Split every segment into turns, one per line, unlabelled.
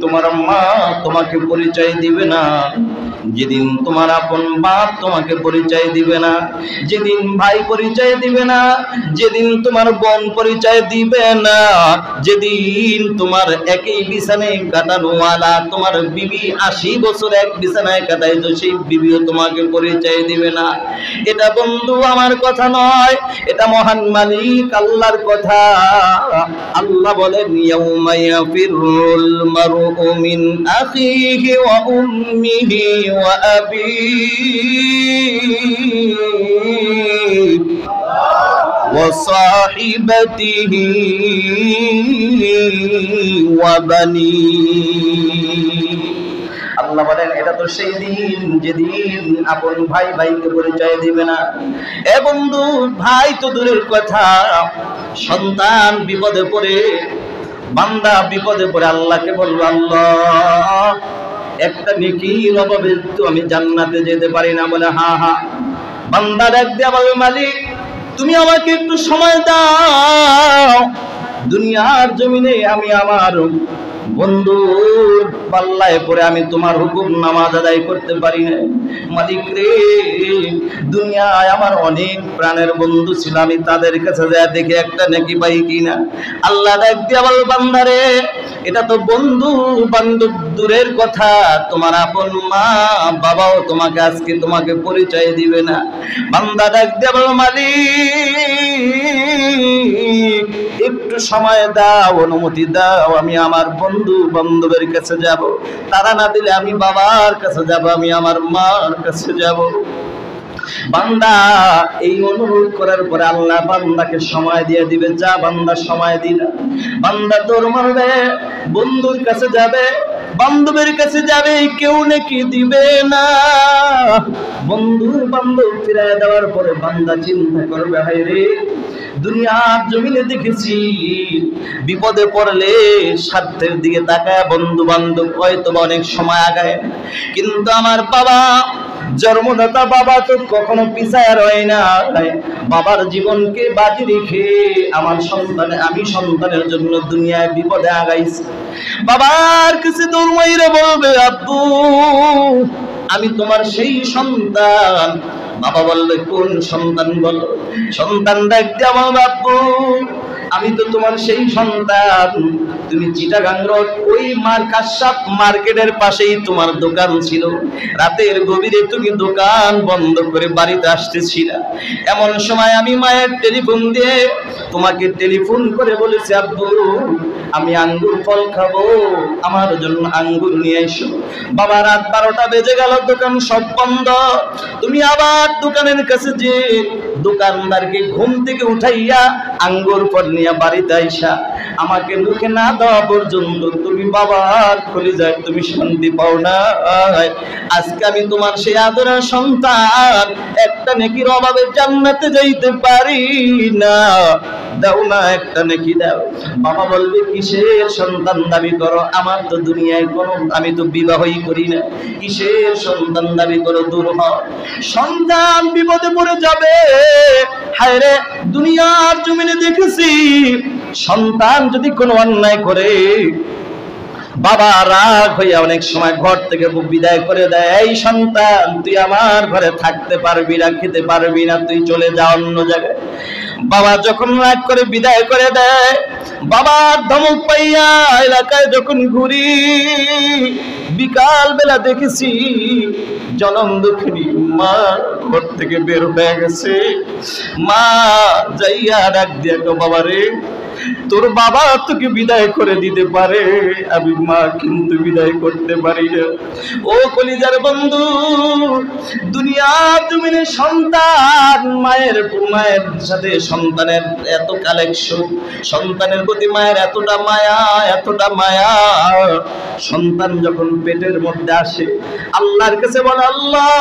তোমার মা তোমাকে পরিচয় দিবে না, যেদিন তোমার আপন বাপ তোমাকে পরিচয় দিবে না, যেদিন ভাই পরিচয় দিবে না, যেদিন তোমার বোন পরিচয় দিবে না, যেদিন তোমার একই বিছানায় কাটানোওয়ালা তোমার বিবি 80 বছর এক বিছানায় কাটাইতো সেই বিবিও তোমাকে পরিচয় দিবে না। এটা বন্ধু আমার কথা নয়, এটা মহান মালিক আল্লাহর কথা। আল্লাহ বলেন ইয়াউমা ইয়াফিরুল মারউ মিন আখিহি ওয়া উম্মিহি ওয়া আবিহি ওয়া সাহিবাতিহি ওয়া বানিহি। আল্লাহ বলেন এটা তো সেই দিন যেদিন আপন ভাই ভাইকে পরিচয় দিবে না। এ বন্ধু, ভাই তো দূরের কথা, সন্তান বিপদে পড়ে, বান্দা বিপদে পড়ে আল্লাহকে বলবো, আল্লাহ একটা নেকির অভাবে তো আমি জান্নাতে যেতে পারি না। বলে হা হা। বান্দা ডাক দিয়ে বলে, মালিক তুমি আমাকে একটু সময় দাও, দুনিয়ার জমিনে আমি আমার বন্ধুর পাল্লায় পরে আমি তোমার হুকুম নামাজ আদায় করতে পারি না। মালিক রে, দুনিয়ায় আমার অনেক প্রাণের বন্ধু ছিল, আমি তাদের কাছে যা দেখে একটা নাকি পাই কিনা। আল্লাহ ডাক দিয়া বল, বান্দারে এটা তো বন্ধু বান্ধব দূরের কথা, তোমার আপন মা বাবাও তোমাকে আজকে তোমাকে পরিচয় দিবে না। বান্দা ডাক দিয়া বল, মালিক একটু সময় দাও, অনুমতি দাও, আমি আমার বন্ধু বান্ধবের কাছে যাব। তারা না দিলে আমি বাবার কাছে যাব, আমি আমার মার কাছে যাব। বান্দা এই অনুরোধ করার পরে আল্লাহ বান্দাকে সময় দিয়ে দিবে। যা বান্দা সময় দিলা, বান্দা দৌড় মারবে, বন্ধুর কাছে যাবে, বান্ধবের কাছে যাবে, কেউ নাকি দিবে না। বন্ধু বান্ধব ফিরায় দেওয়ার পরে বান্দা চিন্তা করবে, হায় রে দুনিয়ার জমিনে দেখেছি বিপদে পড়লে স্বার্থের দিকে তাকায় বন্ধু বান্ধব হয়তো অনেক সময় আগায়, কিন্তু আমার বাবা জন্মদাতা বাবা তো কখনো পিছায় রয় না। বাবার জীবনকে বাজি রেখে আমি সন্তানের জন্য দুনিয়ায় বিপদে আগাইছি। বাবার কাছে দৌড় মাইরা বলবে, আব্বু আমি তোমার সেই সন্তান। বাবা বললে, কোন সন্তান বলো? সন্তান ডাক দিয়া বলবে, আব্বু আমি তো তোমার সেই সন্তান, তুমি চিটাগাং রোড ওই কাশাপ মার্কেটের পাশেই তোমার দোকান ছিল, রাতের গভীরে তুমি দোকান বন্ধ করে বাড়িতে আসতেছিলা। এমন সময় আমি মায়ের টেলিফোন দিয়ে তোমাকে টেলিফোন করে বলেছি, আব্বু আমি আঙ্গুর ফল খাবো, আমার জন্য আঙ্গুর নিয়ে এসো। বাবা রাত 12টা বেজে গেল, দোকান সব বন্ধ। তুমি আবার দোকানের কাছে যে দোকানদারকে ঘুম থেকে উঠাইয়া আঙ্গুর ফল নিয়ে বাড়িতে আইসা আমাকে মুখে না দেওয়া পর্যন্ত তুমি বাবার কলিজায় তুমি শান্তি পাও না। আজকে আমি তোমার সেই আদরের সন্তান, একটা নেকির অভাবে জান্নাতে যাইতে পারি না, দাও না একটা নেকি দাও। বাবা বলবে, কিসের সন্তান দাবি করো? আমার তো দুনিয়ায় কোনো, আমি তো বিবাহই করি না, কিসের সন্তান দাবি করো? দূর হও। সন্তান বিপদে পড়ে যাবে। হায় রে, দুনিয়ার জমিনে দেখেছি সন্তান যদি কোনো অন্যায় করে বাবা রাগ হইয়া অনেক সময় ঘর থেকে বিদায় করে দেয়, এই সন্তান তুই আমার ঘরে থাকতে পারবি না, খেতে পারবি না, তুই চলে যা অন্য জায়গায়। বাবা যখন রাগ করে বিদায় করে দেয়, বাবার ধমক পাইয়া এলাকায় যখন ঘুরি, বিকাল বেলা দেখেছি জনম দুঃখিনী মা ঘর থেকে বের হয়ে গেছে। মা যাইয়া ডাক দিয়া, বাবা রে তোর বাবা তোকে বিদায় করে দিতে পারে, আমি মা কিন্তু বিদায় করতে পারি না। ও কলিজার বন্ধু, দুনিয়ার জমিনে সন্তান মায়ের সাথে সন্তানের এত কালেকশন, সন্তানের প্রতি মায়ের এতটা মায়া। সন্তান যখন পেটের মধ্যে আসে আল্লাহর কাছে বলে, আল্লাহ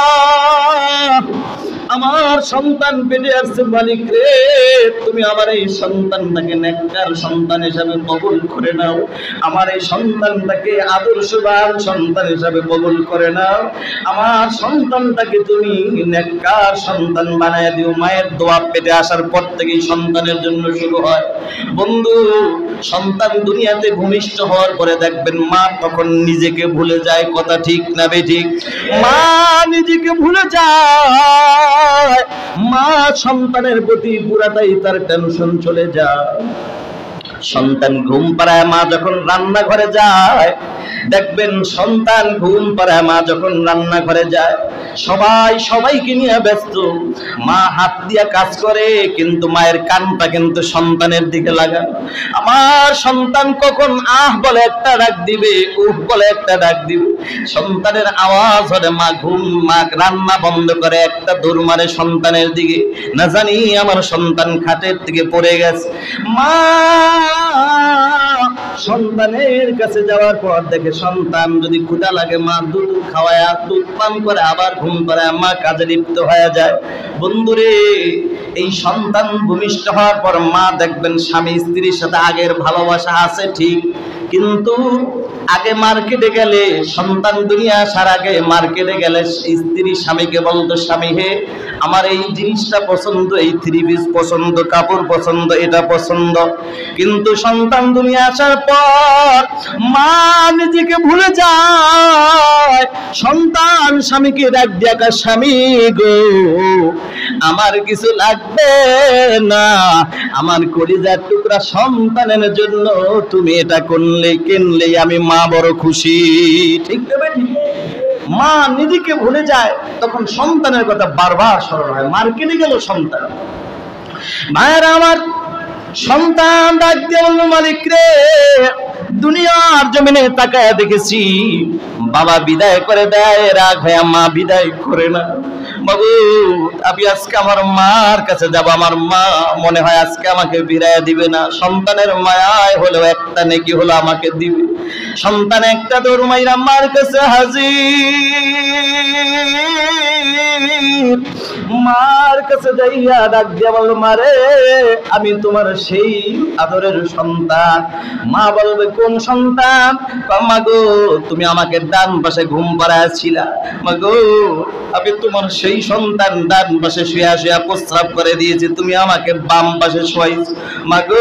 আমার সন্তান পেটে আসছে, মালিক রে তুমি আমার এই সন্তানটাকে নেককার সন্তান হিসাবে কবুল করে নাও, আমার এই সন্তানটাকে আদর্শবান সন্তান হিসাবে কবুল করে নাও, আমার সন্তানটাকে তুমি নেককার সন্তান বানায় দিও। মায়ের দোয়া পেটে আসার পর থেকেই সন্তানের জন্য শুরু হয়। বন্ধু সন্তান দুনিয়াতে ভূমিষ্ঠ হওয়ার পরে দেখবেন মা তখন নিজেকে ভুলে যায়, কথা ঠিক না বেঠিক? মা নিজেকে ভুলে যায়, মা সন্তানের প্রতি পুরাটাই তার টেনশন চলে যায়। সন্তান ঘুম পাড়ায় মা যখন রান্নাঘরে যায়, দেখবেন সন্তান ঘুম পাড়ায় মা যখন রান্নাঘরে যায়, সবাই সবাইকে নিয়ে ব্যস্ত। মা হাত দিয়া কাজ করে, কিন্তু মায়ের কানটা কিন্তু সন্তানের দিকে লাগানো। আমার সন্তান কখন আহ বলে একটা ডাক দিবে, উহ বলে একটা ডাক দিবে, সন্তানের আওয়াজ হলে মা রান্না বন্ধ করে একটা দৌড় মারে সন্তানের দিকে, না জানি আমার সন্তান খাটের দিকে পড়ে গেছে। মা সন্তানের কাছে যাওয়ার পর দেখে সন্তান যদি ক্ষুধা লাগে মা দুধ খাওয়ায়, দুধ পান করে আবার ঘুম পাড়ায়, মা কাজে লিপ্ত হয়ে যায়। বন্ধুরে, এই সন্তান ভূমিষ্ঠ হওয়ার পর মা দেখবেন স্বামী স্ত্রীর সাথে আগের ভালোবাসা আছে ঠিক, কিন্তু আগে মার্কেটে গেলে, সন্তান দুনিয়া আসার আগে মার্কেটে গেলে স্ত্রী স্বামীকে বলতো, স্বামী হে আমার এই জিনিসটা পছন্দ, এই থ্রি পিস পছন্দ, কাপড় পছন্দ, এটা পছন্দ। কিন্তু সন্তান দুনিয়া আসার পর মা নিজেকে ভুলে যায়, সন্তান স্বামীকে ডাক দিয়া, স্বামী গো আমার কিছু লাগবে না, আমার কলিজার টুকরা সন্তানের জন্য তুমি এটা কিনলে আমি মা বড় খুশি। ঠিক দেবে? মা নিজেকে ভুলে যায়, তখন সন্তানের কথা বারবার স্মরণ হয়। মার্কেটে গেল সন্তান, ভাইয়েরা আমার, সন্তান ডাক দিয়ে বলল, মালিক রে দুনিয়ার জমিনে তাকায় দেখেছি বাবা বিদায় করে দেয়, রাগ হয়ে মা বিদায় করে না। বাবু আমি আজকে আমার মার কাছে যাব, আমার মা মনে হয় আজকে আমাকে বিদায় দিবে না। সন্তানের মায়ায় হলেও একটা নেকি হলো আমাকে দিবে। সন্তান একটা দৌড় মাইরা মার কাছে হাজির। মার কাছে যাইয়া ডাক দিয়া বলল, মারে আমি তোমার সেই আদরের সন্তান। মা বলবে, কোন সন্তান? মা গো তুমি আমাকে ডান পাশে ঘুম পাড়াইছিলা, মা গো আমি তোমার সেই সন্তান, ডান পাশে শুয়া শুয়া প্রস্রাব করে দিয়েছি, তুমি আমাকে বাম পাশে শোয়াইছো। মা গো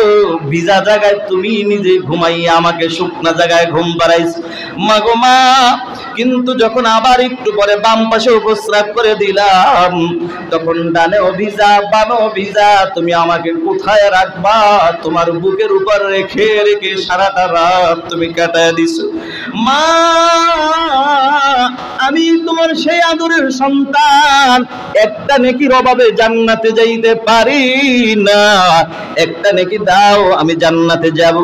ভিজা জায়গায় তুমি নিজে ঘুমাইয়া আমাকে শুকনা জায়গায় ঘুম পাড়াইছো। মা গো মা, কিন্তু যখন আবার একটু পরে বাম পাশে প্রস্রাব করে দিলাম, তখন ডানেও ভিজা বামেও ভিজা, তুমি আমাকে কোথায় রাখবা? তোমার বুকের উপর রেখে রেখে সারাটা রাত তুমি কাটায় দিছো। মা আমি তোমার সেই আদরের সন্তান, একটা নেকির অভাবে জান্নাতে যাইতে পারি না, একটা নেকি দাও আমি জান্নাতে যাব।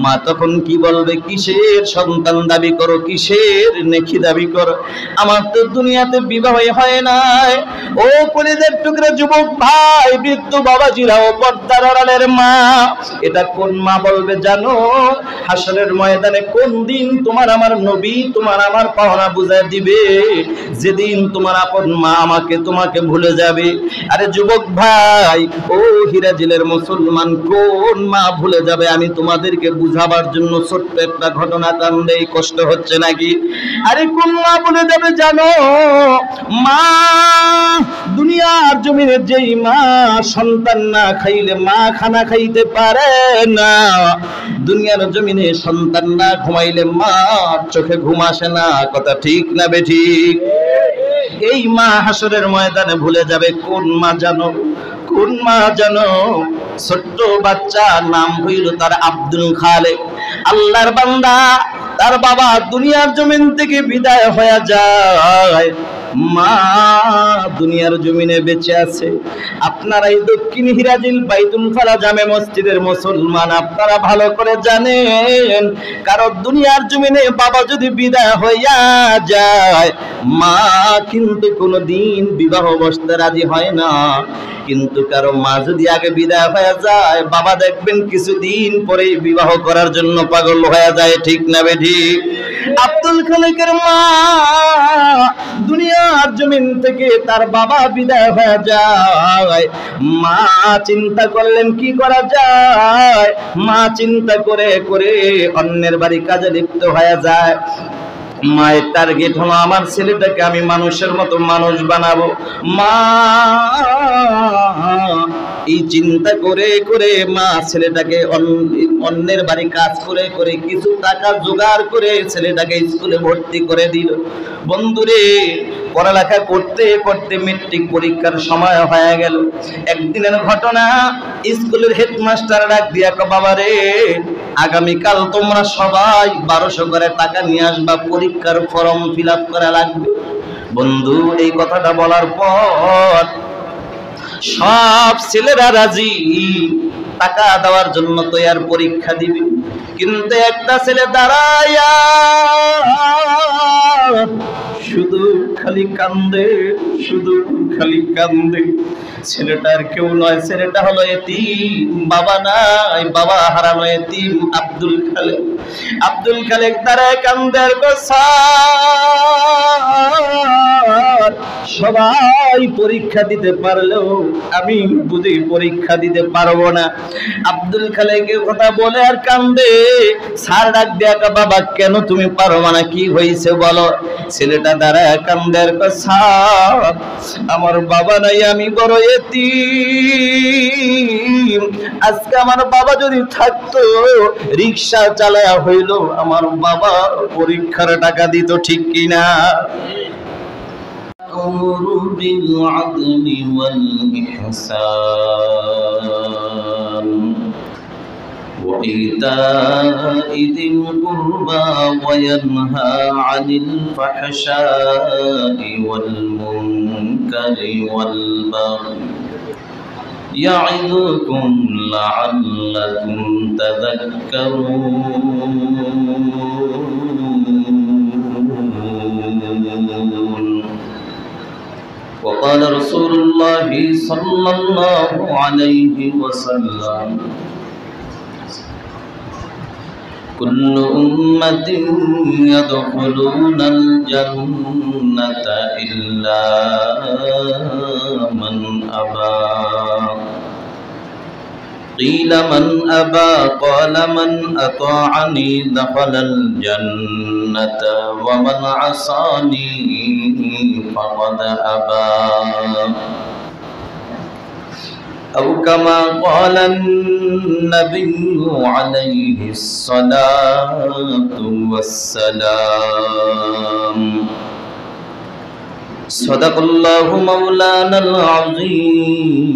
মা তখন কি বলবে, কিসের সন্তান দাবি করো, কিসের নেকি দাবি করো? আমার তো দুনিয়াতে বিবাহ হয় নাই। ও কলিজার টুকরা যুবক ভাই, বৃদ্ধ বাবাজিরা, ও পর্দার আড়ালের মা, এটা কোন মা বলবে জানো? হাসরের ময়দানে কোন দিন তোমার আমার নবী তোমার আমার পাওনা বুঝায় দিবে, যেদিন তোমার আপন মা তোমাকে ভুলে যাবে। আরে যুবক ভাই, ও হিরাজিলের মুসলমান, কোন মা ভুলে যাবে? আমি তোমাদেরকে বুঝাবার জন্য ছোট্ট একটা ঘটনা টানলেই কষ্ট হচ্ছে নাকি? আরে কোন মা ভুলে যাবে জানো? মা দুনিয়ার জমিনে যেই মা সন্তান না খাইলে মা খানা খাইতে পারে না, দুনিয়ার জমিনে সন্তান না ঘুমাইলে মার চোখে ঘুম আসে না, কথা ঠিক না বেঠিক? এই মা হাসরের ময়দানে ভুলে যাবে। কোন মা জানো? কোন মা জানো? ছোট্ট বাচ্চা, নাম হইল তার আব্দুল খালেক। আল্লাহর বান্দা, তার বাবা দুনিয়ার জমিন থেকে বিদায় হয়ে যায়, মা দুনিয়ার জমিনে বেঁচে আছে। আপনারা এই দক্ষিণ হিরাজিল বাইতুল ফালা জামে মসজিদের মুসলমান, আপনারা ভালো করে জানেন, কারণ দুনিয়ার জমিনে বাবা যদি বিদায় হইয়া যায়, মা কিন্তু কোনোদিন বিবাহ বসতে রাজি হয় না। কিন্তু কারো মা যদি আগে বিদায় হয়ে যায়, বাবা দেখবেন কিছুদিন পরেই বিবাহ করার জন্য পাগল হয়ে যায়। ঠিক না বেঠিক? আব্দুল খালেকের মা দুনিয়ার জমিন থেকে তার বাবা বিদায় হয়ে যায়, মা চিন্তা করলেন কি করা যায়। মা চিন্তা করে করে অন্যের বাড়ি কাজে লিপ্ত হয়ে যায়। মায়ের টার্গেট হলো আমার ছেলেটাকে আমি মানুষের মতো মানুষ বানাবো। মা এই চিন্তা করে করে মা ছেলেটাকে অন্যের বাড়ি কাজ করে করে কিছু টাকা জোগাড় করে ছেলেটাকে স্কুলে ভর্তি করে দিল। বন্ধুরে, পড়ালেখা করতে করতে মেট্রিক পরীক্ষার সময় হয়ে গেল। একদিনের ঘটনা, স্কুলের হেডমাস্টার ডাক দিয়া কয়, বাবা রে, আগামীকাল তোমরা সবাই 1200 করে টাকা নিয়ে আসবা, পরীক্ষার ফর্ম ফিল আপ করা লাগবে। বন্ধু, এই কথাটা বলার পর সব ছেলেরা রাজি, টাকা দেওয়ার জন্য তৈয়ার, পরীক্ষা দিবে। কিন্তু একটা ছেলে দাঁড়ায়া শুধু খালি কান্দে, শুধু খালি কান্দে। ছেলেটার কেউ নয়, ছেলেটা হলো এতিম, বাবা নাই, বাবা হারানো এতিম আব্দুল খালেক। আব্দুল খালেক দাঁড়ায় কান্দে আর সবাই পরীক্ষা দিতে পারলেও আমি বুঝি পরীক্ষা দিতে পারবো না। আব্দুল খালেকের কথা বলে আর কান্দে। স্যার ডাক দিয়া কয়, বাবা কেন তুমি পারবা না, কি হয়েছে বলো? ছেলেটা দাঁড়ায় কান্দে আর কয়, স্যার আমার বাবা নাই, আমি বড় এতিম। আজকে আমার বাবা যদি থাকতো, রিক্সা চালায়া হইলো আমার বাবা পরীক্ষার টাকা দিত, ঠিক কিনা? أمر بالعدل والإحسان وإيتاء ذي القربى وينهى عن الفحشاء والمنكر والبغي يعظكم لعلكم تذكرون. وقال رسول الله صلى الله عليه وسلم كل أمة يدخلون الجنة إلا من أبى. قيل من أبى؟ قال من أطاعني دخل الجنة ومن عصاني فقد أبى. أو كما قال النبي عليه الصلاة والسلام. صدق الله مولانا العظيم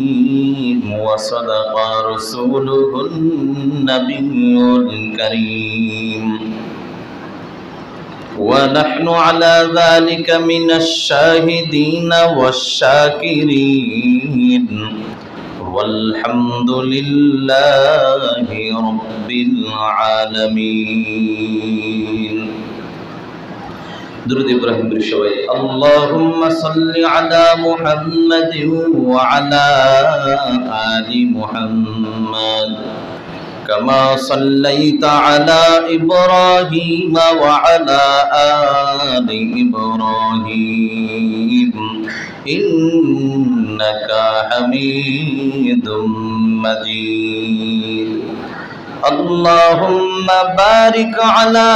وصدق رسوله النبي الكريم ونحن على ذلك من الشاهدين والشاكرين والحمد لله رب العالمين. درود إبراهيم برشوي. اللهم صل على محمد وعلى آل محمد كما صليت على إبراهيم وعلى آل إبراهيم إنك حميد مجيد. اللهم بارك على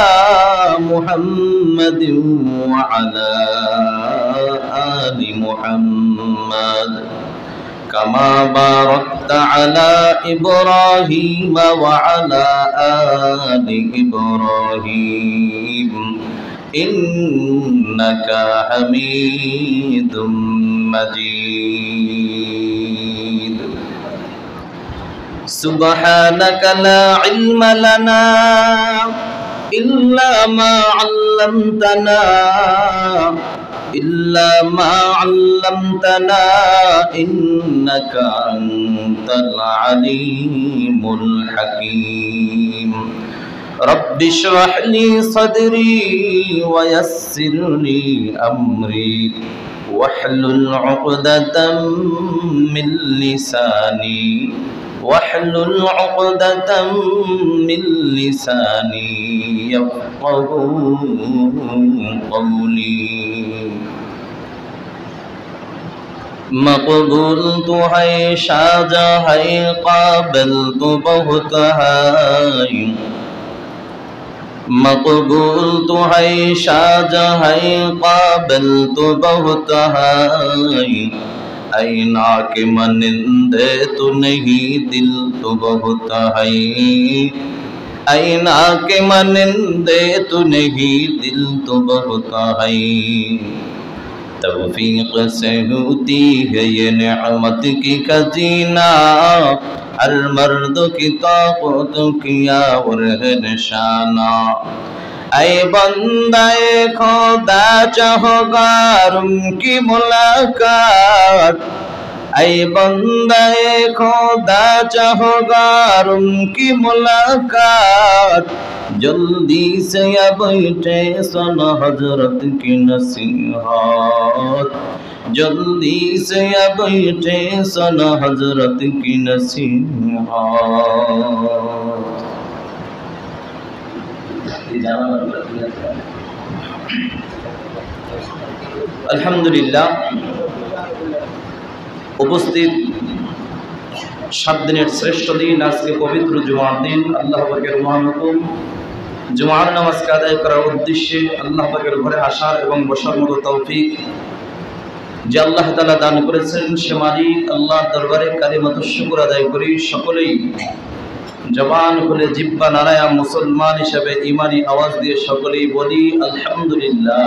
محمد وعلى آل محمد كما باركت على إبراهيم وعلى آل إبراهيم إنك حميد مجيد. سبحانك لا علم لنا إلا ما علمتنا إنك أنت العليم الحكيم. رب اشرح لي صدري ويسر لي أمري واحلل عقدة من لساني يفقه قولي. مقبول تو ہے شاہجہاں ہے قابل تو بہت ہے मकबूल तो है शाजा है काबिल तो बहुत है ऐना के मनिंदे तो नहीं दिल तो बहुत है ऐना के मनिंदे तो नहीं दिल तो बहुत है तौफीक से होती है ये नेमत की खजीना हर मर्द की ताकत किया और है निशाना ऐ बंदाए खुदा चाहोगार उनकी मुलाकात ऐ बंदाए खुदा चाहोगार उनकी मुलाकात जल्दी से या बैठे सन हजरत की नसीहत जल्दी से या बैठे सन हजरत की नसीहत। अल्हम्दुलिल्लाह उपस्थित 7 दिनेर श्रेष्ठ दिन आज के पवित्र जुमार दिन अल्लाह पाकेर महान हुकुम जुमार नामाज आदाय करार उद्देश्ये अल्लाह पाकेर घरे आसार एवं बसार मतो तौफिक जे अल्लाह ताआला दान करेছেন সে মালিক আল্লাহ দরবারে কালিমাতুশ শুকর আদায় করি সকলেই জবান খুলে জিহ্বা নাড়ায়া মুসলমান হিসেবে ঈমানি আওয়াজ দিয়ে সকলেই বলি আলহামদুলিল্লাহ।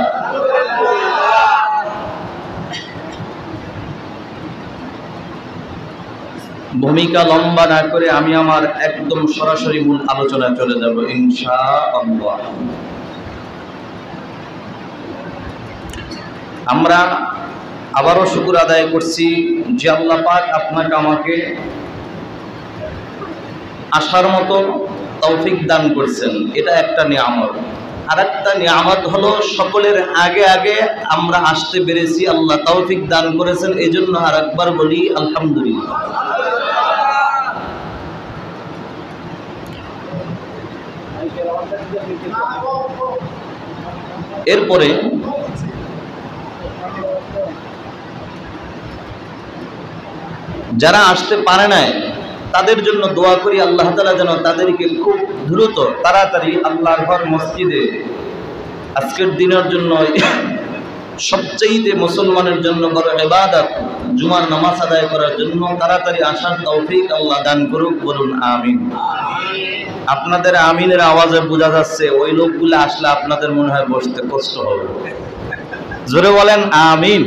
ভূমিকা লম্বা না করে আমি আমার একদম সরাসরি মূল আলোচনায় চলে যাব ইনশাআল্লাহ। আমরা আবারও শুকর আদায় করছি যে আল্লাহ পাক আপনাকে আমাকে আসার মতো তৌফিক দান করছেন, এটা একটা নিয়ামত। আর একটা নিয়ামত হলো সকলের আগে আগে আমরা আসতে পেরেছি, আল্লাহ তৌফিক দান করেছেন, এই জন্য আর একবার বলি আলহামদুলিল্লাহ। এরপরে যারা আসতে পারে নাই তাদের জন্য দোয়া করি আল্লাহ তাআলা যেন তাদেরকে খুব দ্রুত তাড়াতাড়ি আল্লাহর ঘর মসজিদে আজকের দিনের জন্য সবচেয়ে মুসলমানের জন্য বড় ইবাদত জুমার নামাজ আদায় করার জন্য তাড়াতাড়ি আসার তৌফিক আল্লাহ দান করুক, বলুন আমিন। আপনাদের আমিনের আওয়াজে বোঝা যাচ্ছে ওই লোকগুলো আসলে আপনাদের মনে হয় বসতে কষ্ট হবে, জোরে বলেন আমিন।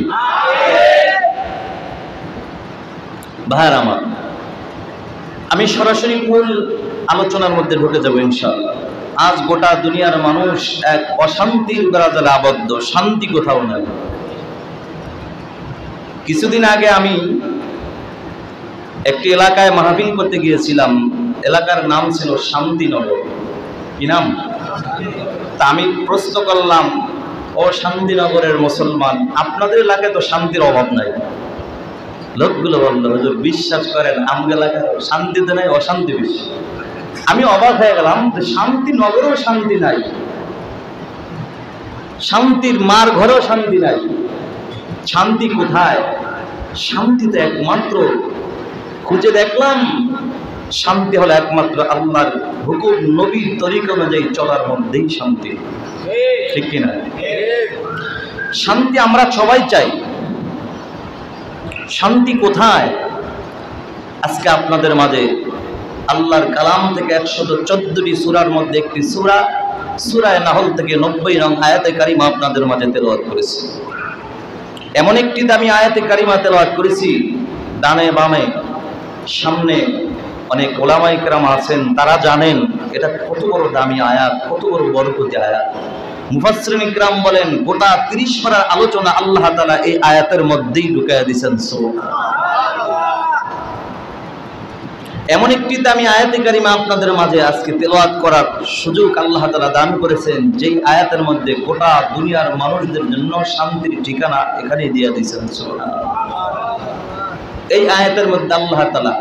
ভাইরা আমার, আমি সরাসরি মূল আলোচনার মধ্যে ঢুকে যাব ইনশাআল্লাহ। আজ গোটা দুনিয়ার মানুষ এক অশান্তির বেড়াজালে আবদ্ধ, শান্তি কোথাও নাই। কিছুদিন আগে আমি একটি এলাকায় মাহফিল করতে গিয়েছিলাম, এলাকার নাম ছিল শান্তিনগর। কি নাম? তা আমি প্রশ্ন করলাম, ও শান্তিনগরের মুসলমান, আপনাদের এলাকায় তো শান্তির অভাব নাই। লোকগুলো বললো, হুজুর বিশ্বাস করেন আমাদের এলাকায় শান্তিতে নাই, অশান্তি বেশি। আমি অবাক হয়ে গেলাম যে শান্তিনগরেও শান্তি নাই, শান্তির মার ঘরেও শান্তি নাই। শান্তি কোথায়? শান্তিতে একমাত্র খুঁজে দেখলাম শান্তি হলো একমাত্র আল্লাহর হুকুম নবীর তরিকা অনুযায়ী চলার মধ্যেই শান্তি, ঠিক কিনা? শান্তি আমরা সবাই চাই, শান্তি কোথায়? আজকে আপনাদের মাঝে আল্লাহর কালাম থেকে 114টি সূরার মধ্যে একটি সূরা সূরা নাহল থেকে 90 নং আয়াতে কারিমা আপনাদের মাঝে তেলাওয়াত করেছি। এমন একটি দামি আয়াতে কারিমা তেলাওয়াত করেছি, ডানে বামে সামনে অনেক ওলামায়ে কেরাম আছেন, তারা জানেন এটা কত বড় দামি আয়াত, কত বড় বরকতি আয়াত। মুফাসসিরিন ইকরাম বলেন গোটা 30 পারার আলোচনা আল্লাহ তাআলা এই আয়াতের মধ্যেই ঢুকায়া দিয়েছেন। এমন একটি দামি আয়াতে কারিমা আপনাদের মাঝে আজকে তেলাওয়াত করার সুযোগ আল্লাহ তাআলা দান করেছেন, যেই আয়াতের মধ্যে গোটা দুনিয়ার মানুষদের জন্য শান্তির ঠিকানা এখানেই দিয়ে দিয়েছেন। এই আয়াতের মধ্যে আল্লাহ তাআলা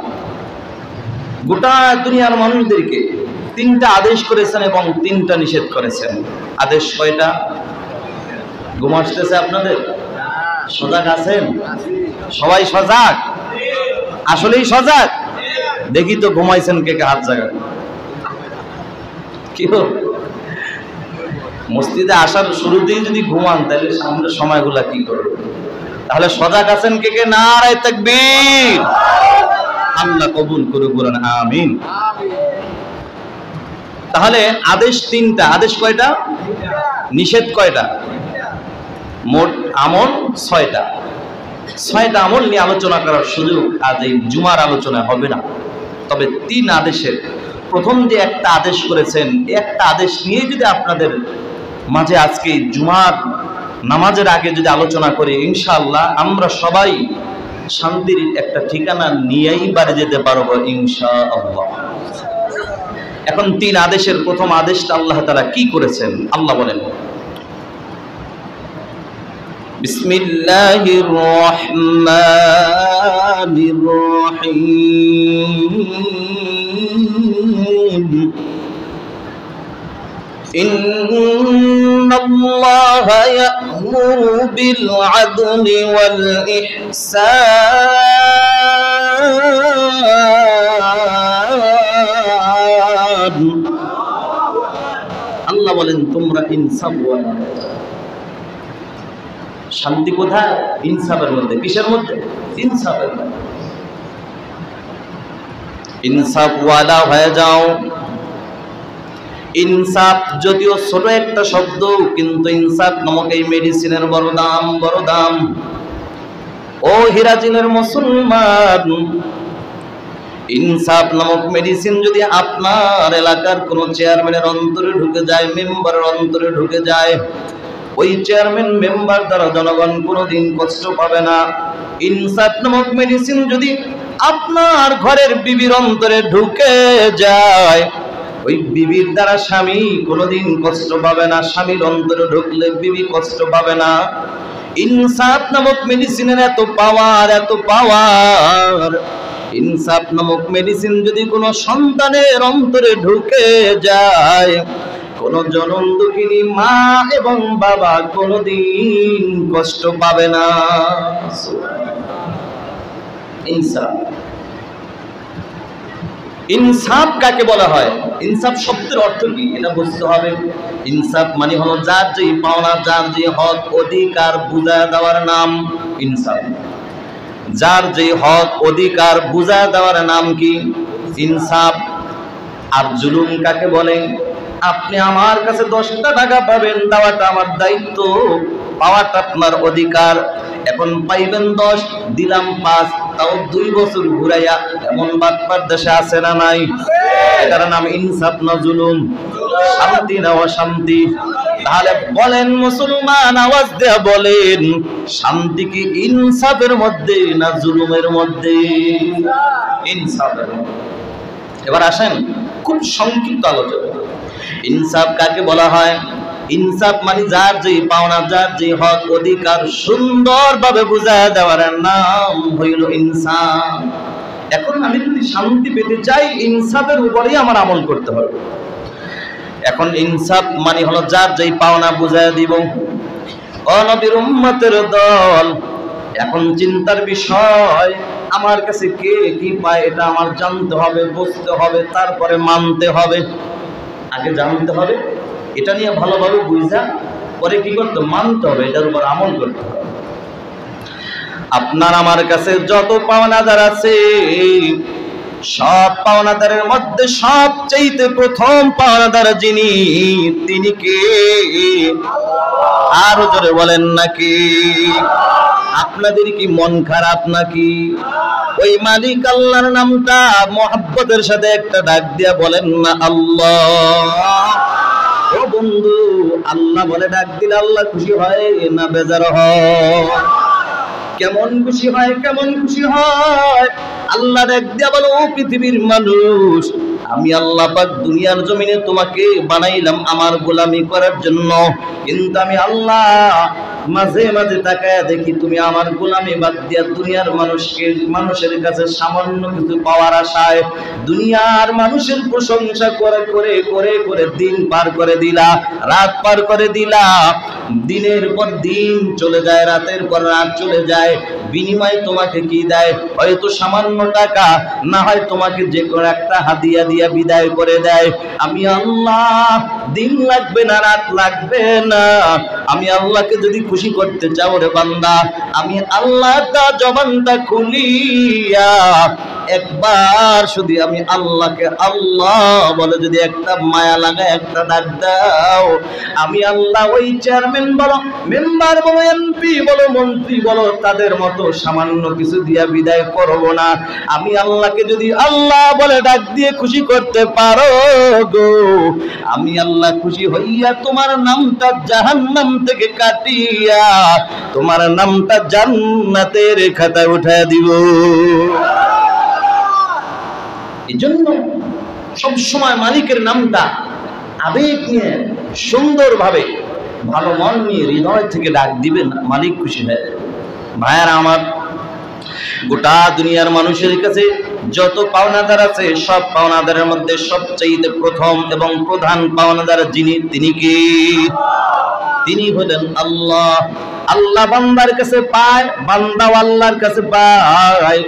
গোটা দুনিয়ার মানুষদেরকে 3টা আদেশ করেছেন এবং 3টা নিষেধ করেছেন। আদেশ কয়টা? ঘুম আসতেছে আপনাদের? সজাগ আছেন? সবাই সজাগ? আসলেই সজাগ? দেখি তো ঘুমাইছেন কে কে, হাত জাগান। কি মসজিদে আসার শুরুতেই যদি ঘুমান তাহলে সামনের সময়গুলা কি করবে? তাহলে সজাগ আছেন কে কে? নারায়ে তাকবীর। আল্লাহ কবুল করে বলেন আমিন। তাহলে আদেশ তিনটা, আদেশ কয়টা? নিষেধ কয়টা? মোট আমল 6টা। 6টা আমল নিয়ে আলোচনা করার সুযোগ আজ এই জুমার আলোচনায় হবে না। তবে 3 আদেশের প্রথম যে একটা আদেশ করেছেন, একটা আদেশ নিয়ে যদি আপনাদের মাঝে আজকে জুমার নামাজের আগে যদি আলোচনা করি, ইনশাআল্লাহ আমরা সবাই শান্তির একটা ঠিকানা নিয়েই বাড়ি যেতে পারবো ইনশাআল্লাহ। এখন 3 আদেশের প্রথম আদেশটা আল্লাহ তাআলা কি করেছেন? আল্লাহ বলেন, বিসমিল্লাহির রহমানির রহিম, ইন্নাল্লাহা ইয়া'মুরু বিল আদলি ওয়াল ইহসান। আল্লাহ বলেন তোমরা ইনসাফ ওয়ালা। শান্তি কোথায়? ইনসাফের মধ্যে। কিসের মধ্যে? ইনসাফের মধ্যে। ইনসাফ ওয়ালা হয়ে যাও। ইনসাফ যদিও ছোট একটা শব্দ, কিন্তু ইনসাফ নামক এই মেডিসিনের বড় দাম, বড় দাম। ও হিরাজিনের মুসলমান, ইনসাফ নামক মেডিসিন যদি আপনার এলাকার কোন চেয়ারম্যানের অন্তরে ঢুকে যায়, মেম্বারের অন্তরে ঢুকে যায়, ওই চেয়ারম্যান মেম্বার দ্বারা জনগণ কোনোদিন কষ্ট পাবে না। ইনসাফ নামক মেডিসিন যদি আপনার ঘরের বিবির অন্তরে ঢুকে যায়, ওই বিবির দ্বারা স্বামী কোনোদিন কষ্ট পাবে না। স্বামীর অন্তরে ঢুকলে বিবি কষ্ট পাবে না। ইনসাফ নামক মেডিসিনের এত পাওয়ার, এত পাওয়ার। ইনসাফ নামক মেডিসিন যদি কোনো সন্তানের অন্তরে ঢুকে যায়, কোন জনম দুঃখিনী মা এবং বাবা কোনোদিন কষ্ট পাবে না। ইনসাফ, ইনসাফ কাকে বলা হয়? ইনসাফ শব্দের অর্থ কি এটা বুঝতে হবে। ইনসাফ মানে হলো যার যে পাওনা, যার যে হক অধিকার বুঝায় দেওয়ার নাম ইনসাফ। যার যে হক অধিকার বুঝায় দেওয়ার নাম কি? ইনসাফ। আর জুলুম কাকে বলে? আপনি আমার কাছে 10টা টাকা পাবেন, দেওয়াটা আমার দায়িত্ব, পাওয়াটা আপনার অধিকার। এখন পাইবেন 10, দিলাম 5, তাও 2 বছর ঘুরাইয়া, এমন বাটপার দেশে আছে না নাই? এটার নাম ইনসাফ না জুলুম? শান্তি না অশান্তি? তাহলে বলেন মুসলমান, আওয়াজ দেয়া বলেন, শান্তি কি ইনসাফের মধ্যে না জুলুমের মধ্যে? ইনসাফের মধ্যে। এবার আসেন খুব সংক্ষিপ্ত আলোচনা। ইনসাফ কাকে বলা হয়? ইনসাফ মানে যার যে পাওনা, যার যে হক অধিকার সুন্দরভাবে বুঝায় দেওয়ার নাম হইল ইনসাফ। এখন আমি যদি শান্তি পেতে চাই, ইনসাফের উপরেই আমার আমল করতে হবে। এখন ইনসাফ মানে হলো যার যে পাওনা বুঝায় দিব। ও নবীর উম্মতের দল, এখন চিন্তার বিষয়, আমার কাছে কে কি পায় এটা আমার জানতে হবে, বুঝতে হবে, তারপরে মানতে হবে। আগে জানতে হবে, এটা নিয়ে ভালোভাবে বুঝা পরে কি করতে? মানতে হবে, এটার উপর আমল করতে হবে। আপনার আমার কাছে যত পাওনাদার আছে, সব পাওনাদারের মধ্যে সবচেয়ে প্রথম পাওনাদার যিনি, তিনি কে? আরো জোরে বলেন নাকি? আপনাদের কি মন খারাপ নাকি? ওই মালিক আল্লাহর নামটা মহব্বতের সাথে একটা ডাক দিয়া বলেন না আল্লাহ। ও বন্ধু, আল্লাহ বলে ডাক দিলে আল্লাহ খুশি হয় না বেজার হয়? কেমন খুশি হয়, কেমন খুশি হয়? আল্লাহ ডাক দিয়া বলে, ও পৃথিবীর মানুষ, আমি আল্লাহ পাক দুনিয়ার জমিনে তোমাকে বানাইলাম আমার গোলামি করার জন্য, কিন্তু আমি আল্লাহ মাঝে মাঝে তাকায়া দেখি তুমি আমার গোলামি বাদ দিয়া দুনিয়ার মানুষের কাছে সামান্য কিছু পাওয়ার আশায় দুনিয়ার মানুষের প্রশংসা করে করে করে করে দিন পার করে দিলা, রাত পার করে দিলা। দিনের পর দিন চলে যায়, রাতের পর রাত চলে যায়, বিনিময়ে তোমাকে কি দেয়? হয়তো সামান্য টাকা, না হয় তোমাকে যে কোনো একটা হাদিয়া দিয়া বিদায় করে দেয়। আমি আল্লাহ দিন লাগবে না, রাত লাগবে না, আমি আল্লাহকে যদি খুশি করতে চাও রে বান্দা, আমি আল্লাহ তা জবানটা খুলিয়া একবার শুধু আমি আল্লাহকে আল্লাহ বলে যদি একটা মায়া লাগায়, একটা ডাক দাও, আমি আল্লাহ ওই চেয়ারম্যান বলো, মেম্বার বলো, এমপি বলো, মন্ত্রী বলো, তাদের মতো সামান্য কিছু দিয়া বিদায় করব না। আমি আল্লাহকে যদি আল্লাহ বলে ডাক দিয়ে খুশি করতে পারো গো, আমি আল্লাহ খুশি হইয়া তোমার নামটা জাহান্নাম থেকে কাটিয়া তোমার নামটা জান্নাতের খাতায় উঠায় দিব। এই জন্য সবসময় মালিকের নামটা আবেগ নিয়ে, সুন্দরভাবে, ভালো মন নিয়ে, হৃদয় থেকে ডাক দিবেন, মালিক খুশি হয়। ভাইয়ারা আমার, গোটা দুনিয়ার মানুষের কাছে যত পাওনাদার আছে, সব পাওনাদারের মধ্যে সবচেয়ে প্রথম এবং প্রধান পাওনাদার যিনি, তিনি কি? তিনি হলেন আল্লাহ। আল্লাহ বান্দার কাছে পায়, বান্দাও আল্লাহর কাছে পায়,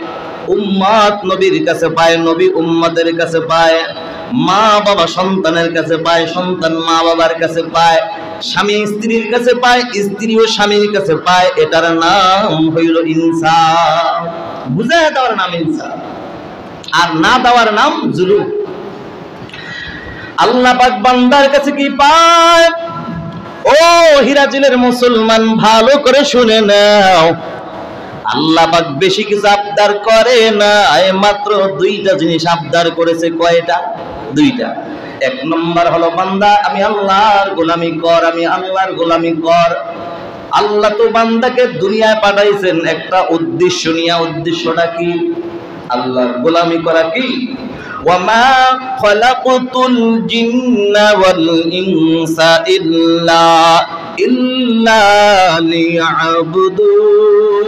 উম্মত নবীর কাছে পায়, নবী উম্মতের কাছে পায়, মা বাবা সন্তানের কাছে পায়, সন্তান মা বাবার কাছে পায়, স্বামী স্ত্রীর কাছে পায়, স্ত্রীও স্বামীর কাছে পায়। এটার নাম হইল ইনসাফ। বুঝায় দেওয়ার নাম ইনসাফ, আর না দেওয়ার নাম জুলুম। আল্লাহ পাক বান্দার কাছে কি পায়? ও হিরাজিলের মুসলমান, ভালো করে শুনে নাও, আল্লাহ পাক বেশি কিছু আবদার করে না, মাত্র দুইটা জিনিস আবদার করেছে। কয়টা? দুইটা। এক নম্বর হলো, বান্দা আমি আল্লাহর গোলামি কর, আমি আল্লাহর গোলামি কর। আল্লাহ তো বান্দাকে দুনিয়ায় পাঠাইছেন একটা উদ্দেশ্য নিয়ে। উদ্দেশ্যটা কি? আল্লাহর গোলামি করা। কি? ওয়ামা খালাকতুল জিন্না ওয়াল ইনসা ইল্লা লিয়াবুদুন।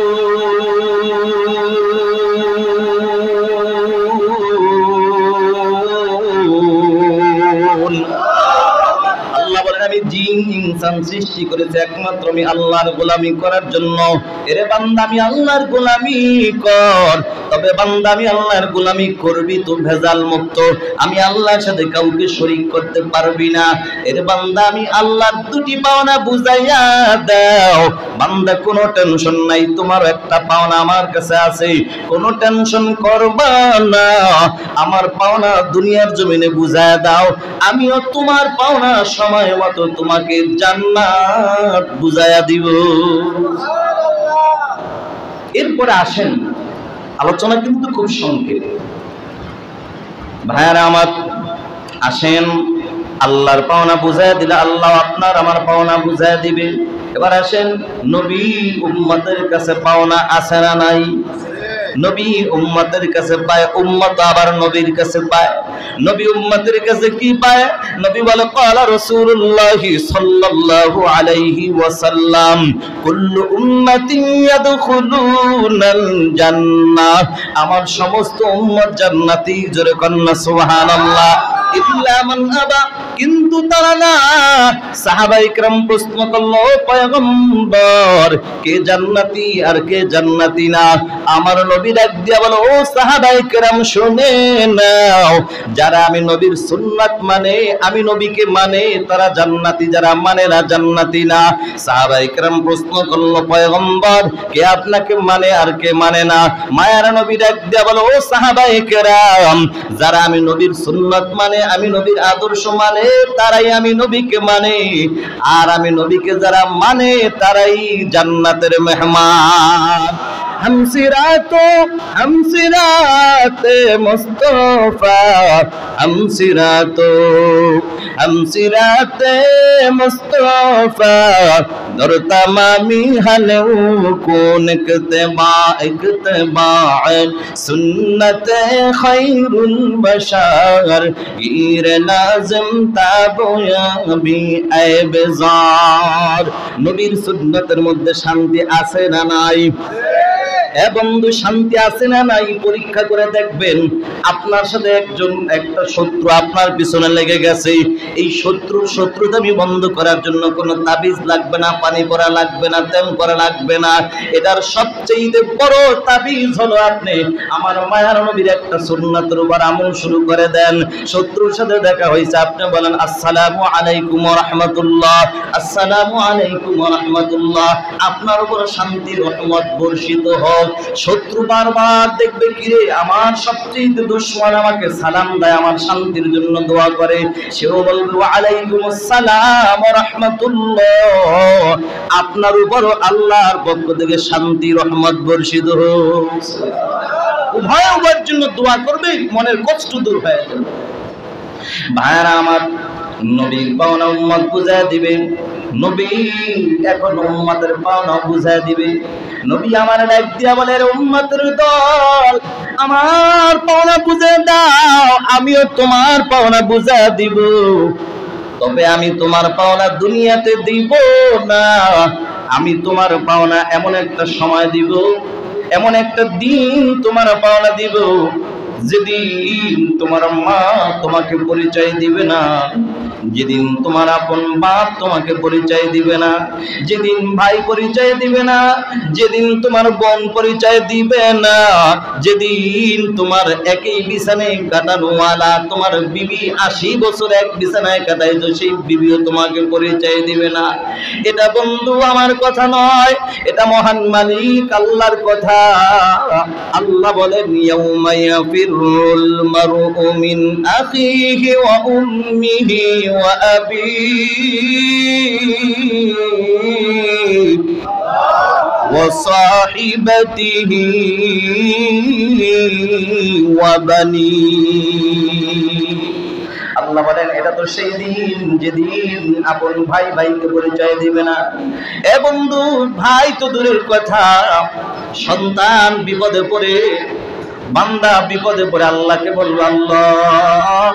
আল্লাহ বলেন, আমি জিন ইনসান সৃষ্টি করেছি একমাত্র আমি আল্লাহর গোলামি করার জন্য। এরে বান্দা, আমি আল্লাহর গোলামি কর, তবে বান্দা আমি আল্লাহর গোলামি করবি তো ভেজাল মুক্ত, আমি আল্লাহর সাথে কাউকে শরীক করতে পারবি না। এরে বান্দা, আমি আল্লাহর দুটি পাওনা বুঝাইয়া দাও। বান্দা কোনো টেনশন নাই, তোমার একটা পাওনা আমার কাছে আছে, কোনো টেনশন করবা না। আমার পাওনা দুনিয়ার জমিনে বুঝাইয়া দাও, আমিও তোমার পাওনা সময় মতো তোমাকে জান্নাত বুঝাইয়া দিব। এরপরে আসেন, আলোচনা কিন্তু খুব সংক্ষেপ। ভাইয়ারা আমার, আসেন, আল্লাহর পাওনা বুঝাইয়া দিলে আল্লাহ আপনার আমার পাওনা বুঝাইয়া দিবে। এবার আসেন, নবী উম্মতের কাছে পাওনা আছে না নাই? নবী উম্মতের কাছে পায়, উম্মত আবার নবীর কাছে পায়। নবী উম্মতের কাছে কি পায়? নবী বলে, ক্বালা রাসূলুল্লাহ সাল্লাল্লাহু আলাইহি ওয়াসাল্লাম, কুল্লু উম্মতি ইয়াদখুলুনাল জান্নাহ, আমার সমস্ত উম্মত জান্নাতি। জোরে কন্না সুবহানাল্লাহ। ইল্লা মান আবা, কিন্তু তারা না। সাহাবায়ে কেরাম প্রশ্ন করলো, পয়গম্বর, কে জান্নাতি আর কে জান্নাতি না? আমার নবী ডাক দিয়া বলো, ও সাহাবায়ে কেরাম শুনে নাও, যারা আমি নবীর সুন্নাত মানে, আমি নবীকে মানে, তারা জান্নাতি, যারা মানে না জান্নাতি না। সাহাবায়ে কেরাম প্রশ্ন করলো, পয়গম্বর, কে আপনাকে মানে আর কে মানে না? মায়ার নবী ডাক দিয়া বলো, ও সাহাবায়ে কেরাম, যারা আমি নবীর সুন্নাত মানে, আমি নবীর আদর্শ মানে, তারাই আমি নবীকে মানে, আর আমি নবীকে যারা মানে তারাই জান্নাতের মেহমান। हमसिराते मुस्तफा, हमसिराते मुस्तफा, दर तमामी हलो कौन इक्तबा सुन्नत खैरुल बशर, ईर लाजिम ताबोया बी ऐबजार। नबीर सुन्नतेर मध्य शांति आछे ना नाई? এ বন্ধু, শান্তি আছে না নাই পরীক্ষা করে দেখবেন। আপনার সাথে একটা শত্রু আপনার পিছনে লেগে গেছে, এই শত্রুতামি বন্ধ করার জন্য কোনো তাবিজ লাগবে না, পানি পড়া লাগবে না, তেল করা লাগবে না। এটার সবচেয়ে বড় তাবিজ হলো আপনি আমার মায়ার নবীর একটা সুন্নাতের উপর আমল শুরু করে দেন। শত্রুর সাথে দেখা হয়েছে, আপনি বলেন আসসালামু আলাইকুম ওয়া রাহমাতুল্লাহ, আসসালামু আলাইকুম ওয়া রাহমাতুল্লাহ। আপনার উপর শান্তির রহমত বর্ষিত হোক। শত্রু বারবার দেখবে কিরে আমার সবচেয়ে দুশমন আমাকে সালাম দেয়, আমার শান্তির জন্য দোয়া করে, সেও বলবে ওয়া আলাইকুমুস সালাম ওয়া রাহমাতুল্লাহ। আপনার উপর আল্লাহর পক্ষ থেকে শান্তি রহমত বর্ষিত হোক। উভয়ের জন্য দোয়া করবে, মনের কষ্ট দূর হয়ে যাবে। ভাইরা আমার, নবীর পাওনা উম্মত বুঝায় দিবে, নবী এখন উম্মতের পাওনা বুঝায় দিবে। নবী আমার ডাক দিয়া বলে, উম্মতের দল আমার পাওনা বুঝে দাও, আমিও তোমার পাওনা বুঝা দিব। তবে আমি তোমার পাওনা দুনিয়াতে দিব না, আমি তোমার পাওনা এমন একটা সময় দিব, এমন একটা দিন তোমার পাওনা দিব যেদিন তোমার মা তোমাকে পরিচয় দিবে না, যেদিন তোমার আপন বাপ তোমাকে পরিচয় দিবে না, যেদিন ভাই পরিচয় দিবে না, যেদিন তোমার বোন পরিচয় দিবে না, যেদিন তোমার একই বিছানায় কাটানোওয়ালা তোমার বিবি 80 বছর এক বিছানায় কাটাইতো, সেই বিবিও তোমাকে পরিচয় দিবে না। এটা বন্ধু আমার কথা নয়, এটা মহান মালিক আল্লাহর কথা। আল্লাহ বলেন, ইয়াউমা ইয়াফিরুল মারউ মিন আখিহি ওয়া উম্মিহি ওয়া আবিহি ওয়া সাহিবাতিহি ওয়া বানিহি। আল্লাহ বলেন, এটা তো সেই দিন যেদিন আপন ভাই ভাইকে পরিচয় দিবে না। এ বন্ধু, ভাই তো দূরের কথা, সন্তান বিপদে পড়ে, বান্দা বিপদে পড়ে আল্লাহকে বলবো, আল্লাহ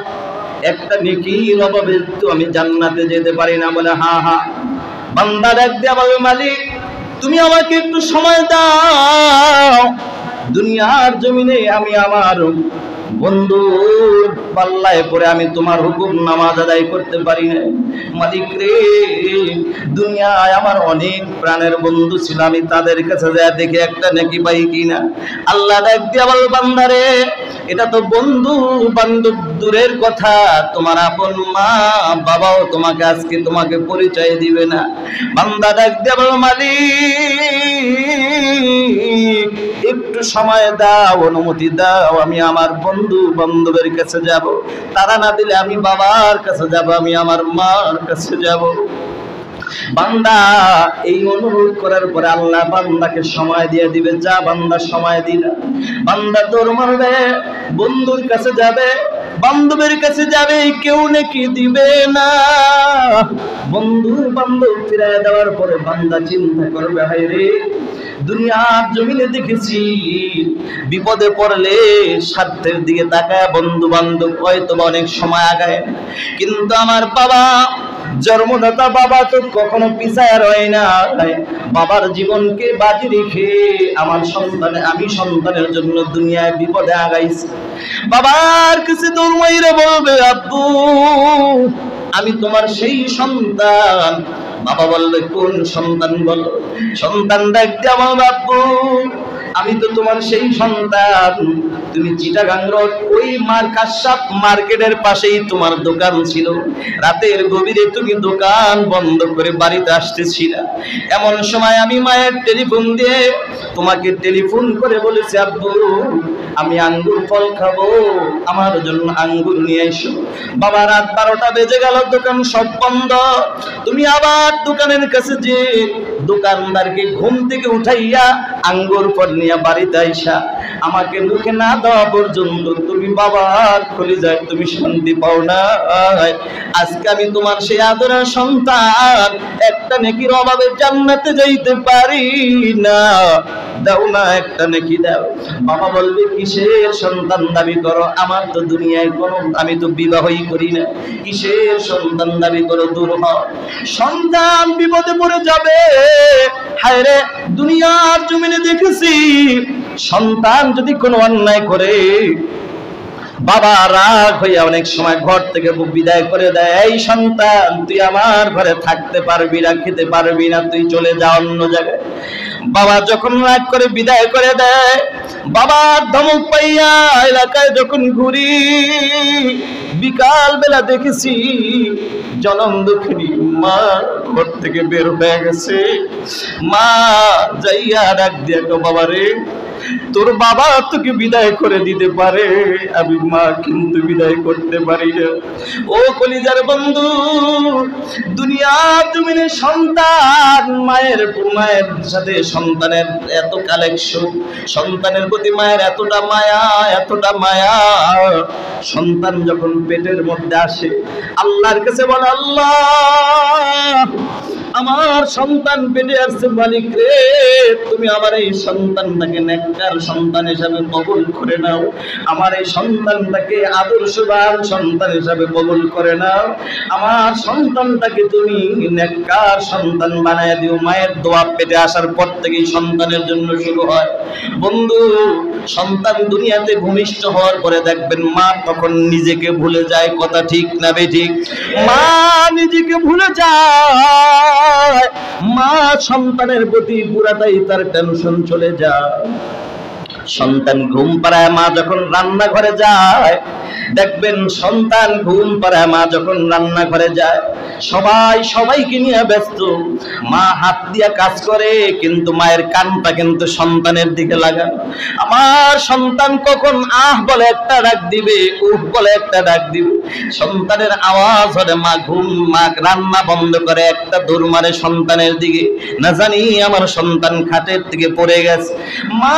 একটা নেকির অভাবে তো আমি জান্নাতে যেতে পারি না। বলে হা হা। বান্দা ডাক দিয়া বলবে, মালিক তুমি আমাকে একটু সময় দাও, দুনিয়ার জমিনে আমি আমার বন্ধুর পাল্লায় পরে আমি তোমার হুকুম নামাজ আদায় করতে পারি না। মালিক রে, দুনিয়ায় আমার অনেক প্রাণের বন্ধু ছিল, আমি তাদের কাছে যা দেখি একটা নাকি পাই কিনা। আল্লাহ ডাক দিয়া বল, বান্দারে এটা তো বন্ধু বান্ধব দূরের কথা, তোমার আপন মা বাবাও তোমাকে আজকে তোমাকে পরিচয় দিবে না। বান্দা ডাক দিয়া বল, মালিক একটু সময় দাও, অনুমতি দাও, আমি আমার বন্ধু বান্ধবের কাছে যাব। তারা না দিলে আমি বাবার কাছে যাব, আমি আমার মার কাছে যাব। বান্দা এই অনুরোধ করার পরে আল্লাহ বান্দাকে সময় দিয়ে দিবে। যা বান্দা সময় দিল, বান্দা দৌড় মারবে, বন্ধুর কাছে যাবে, বান্ধবের কাছে যাবে, কেউ নাকি দিবে না। বন্ধু বান্ধব ফিরায় দেওয়ার পরে বান্দা চিন্তা করবে, হায় রে, দুনিয়ার জমিনে দেখেছি বিপদে পড়লে স্বার্থের দিকে তাকায় বন্ধু বান্ধব হয়তো অনেক সময় আগায়, কিন্তু আমার বাবা জন্মদাতা বাবা তো কখনো পিছায় রয় না। বাবার জীবনকে বাজি রেখে আমি সন্তানের জন্য দুনিয়ায় বিপদে আগাইছি। বাবার কাছে দৌড়াইরে বলবে, আব্বু আমি তোমার সেই সন্তান। বাবা বলবে, কোন সন্তান বলো? সন্তান ডাক দিয়া বলবে, আব্বু আমি তো তোমার সেই সন্তান, তুমি চিটাগাং রোড ওই কাশাপ মার্কেটের পাশেই তোমার দোকান ছিল, রাতের গভীরে তুমি দোকান বন্ধ করে বাড়িতে আসতেছিলা। এমন সময় আমি মায়ের টেলিফোন দিয়ে তোমাকে টেলিফোন করে বলেছি, আব্বু আমি আঙ্গুর ফল খাবো, আমার জন্য আঙ্গুর নিয়ে এসো। বাবা রাত 12টা বেজে গেল, দোকান সব বন্ধ। তুমি আবার দোকানের কাছে যে দোকানদারকে ঘুম থেকে উঠাইয়া আঙ্গুর ফল নিয়ে বাড়িতে আইসা আমাকে মুখে না দেওয়া পর্যন্ত তুমি বাবার কলিজায় তুমি শান্তি পাও না। আজকে আমি তোমার সেই আদরের সন্তান, একটা নেকির অভাবে জান্নাতে যাইতে পারি না। দাও না, একটা নেকি দাও। বাবা বলবে কিসের সন্তান দাবি করো, আমার তো দুনিয়ায় কোনো, আমি তো বিবাহই করি না, কিসের সন্তান দাবি করো, দূর হও। সন্তান বিপদে পড়ে যাবে। হায় রে, দুনিয়ার জমিনে দেখেছি সন্তান যদি কোনো অন্যায় করে বাবা রাগ হইয়া অনেক সময় ঘর থেকে বিদায় করে দেয়, এই সন্তান তুই আমার ঘরে থাকতে পারবি না, খেতে পারবি না, তুই চলে যা অন্য জায়গায়। বাবা যখন রাগ করে বিদায় করে দেয়, বাবার ধমক পাইয়া এলাকায় যখন ঘুরি, বিকাল বেলা দেখেছি জনম দুঃখিনী মা ঘর থেকে বের হয়ে গেছে। মা যাইয়া ডাক দিয়া তো, বাবা রে, তোর বাবা তোকে বিদায় করে দিতে পারে, আমি মা কিন্তু বিদায় করতে পারি না। ও কলিজার বন্ধু, দুনিয়ার জমিনে সন্তান, মায়ের সাথে সন্তানের এত কালেকশন, সন্তানের প্রতি মায়ের এতটা মায়া, এতটা মায়া। সন্তান যখন পেটের মধ্যে আসে আল্লাহর কাছে বলে, আল্লাহ আমার সন্তান পেটে আসছে, মালিক রে তুমি আমার এই সন্তানটাকে নেককার সন্তান হিসাবে কবুল করে নাও, আমার এই সন্তানটাকে আদর্শবান সন্তান হিসাবে কবুল করে নাও, আমার সন্তানটাকে তুমি নেককার সন্তান বানায় দিও। মায়ের দোয়া পেটে আসার পর থেকেই সন্তানের জন্য শুরু হয়। বন্ধু, সন্তান দুনিয়াতে ভূমিষ্ঠ হওয়ার পরে দেখবেন মা তখন নিজেকে ভুলে যায়, কথা ঠিক না বেঠিক? মা নিজেকে ভুলে যায়, মা সন্তানের প্রতি পুরাটাই তার টেনশন চলে যায়। সন্তান ঘুম পাড়ায় মা যখন রান্নাঘরে যায়, দেখবেন সন্তান ঘুম পাড়ায় মা যখন রান্নাঘরে যায়, সবাই সবাইকে নিয়ে ব্যস্ত, মা হাত দিয়া কাজ করে কিন্তু মায়ের কানটা কিন্তু সন্তানের দিকে লাগানো। আমার সন্তান কখন আহ বলে একটা ডাক দিবে, উহ বলে একটা ডাক দিবে, সন্তানের আওয়াজ হলে মা রান্না বন্ধ করে একটা দৌড় মারে সন্তানের দিকে, না জানি আমার সন্তান খাটের দিকে পড়ে গেছে। মা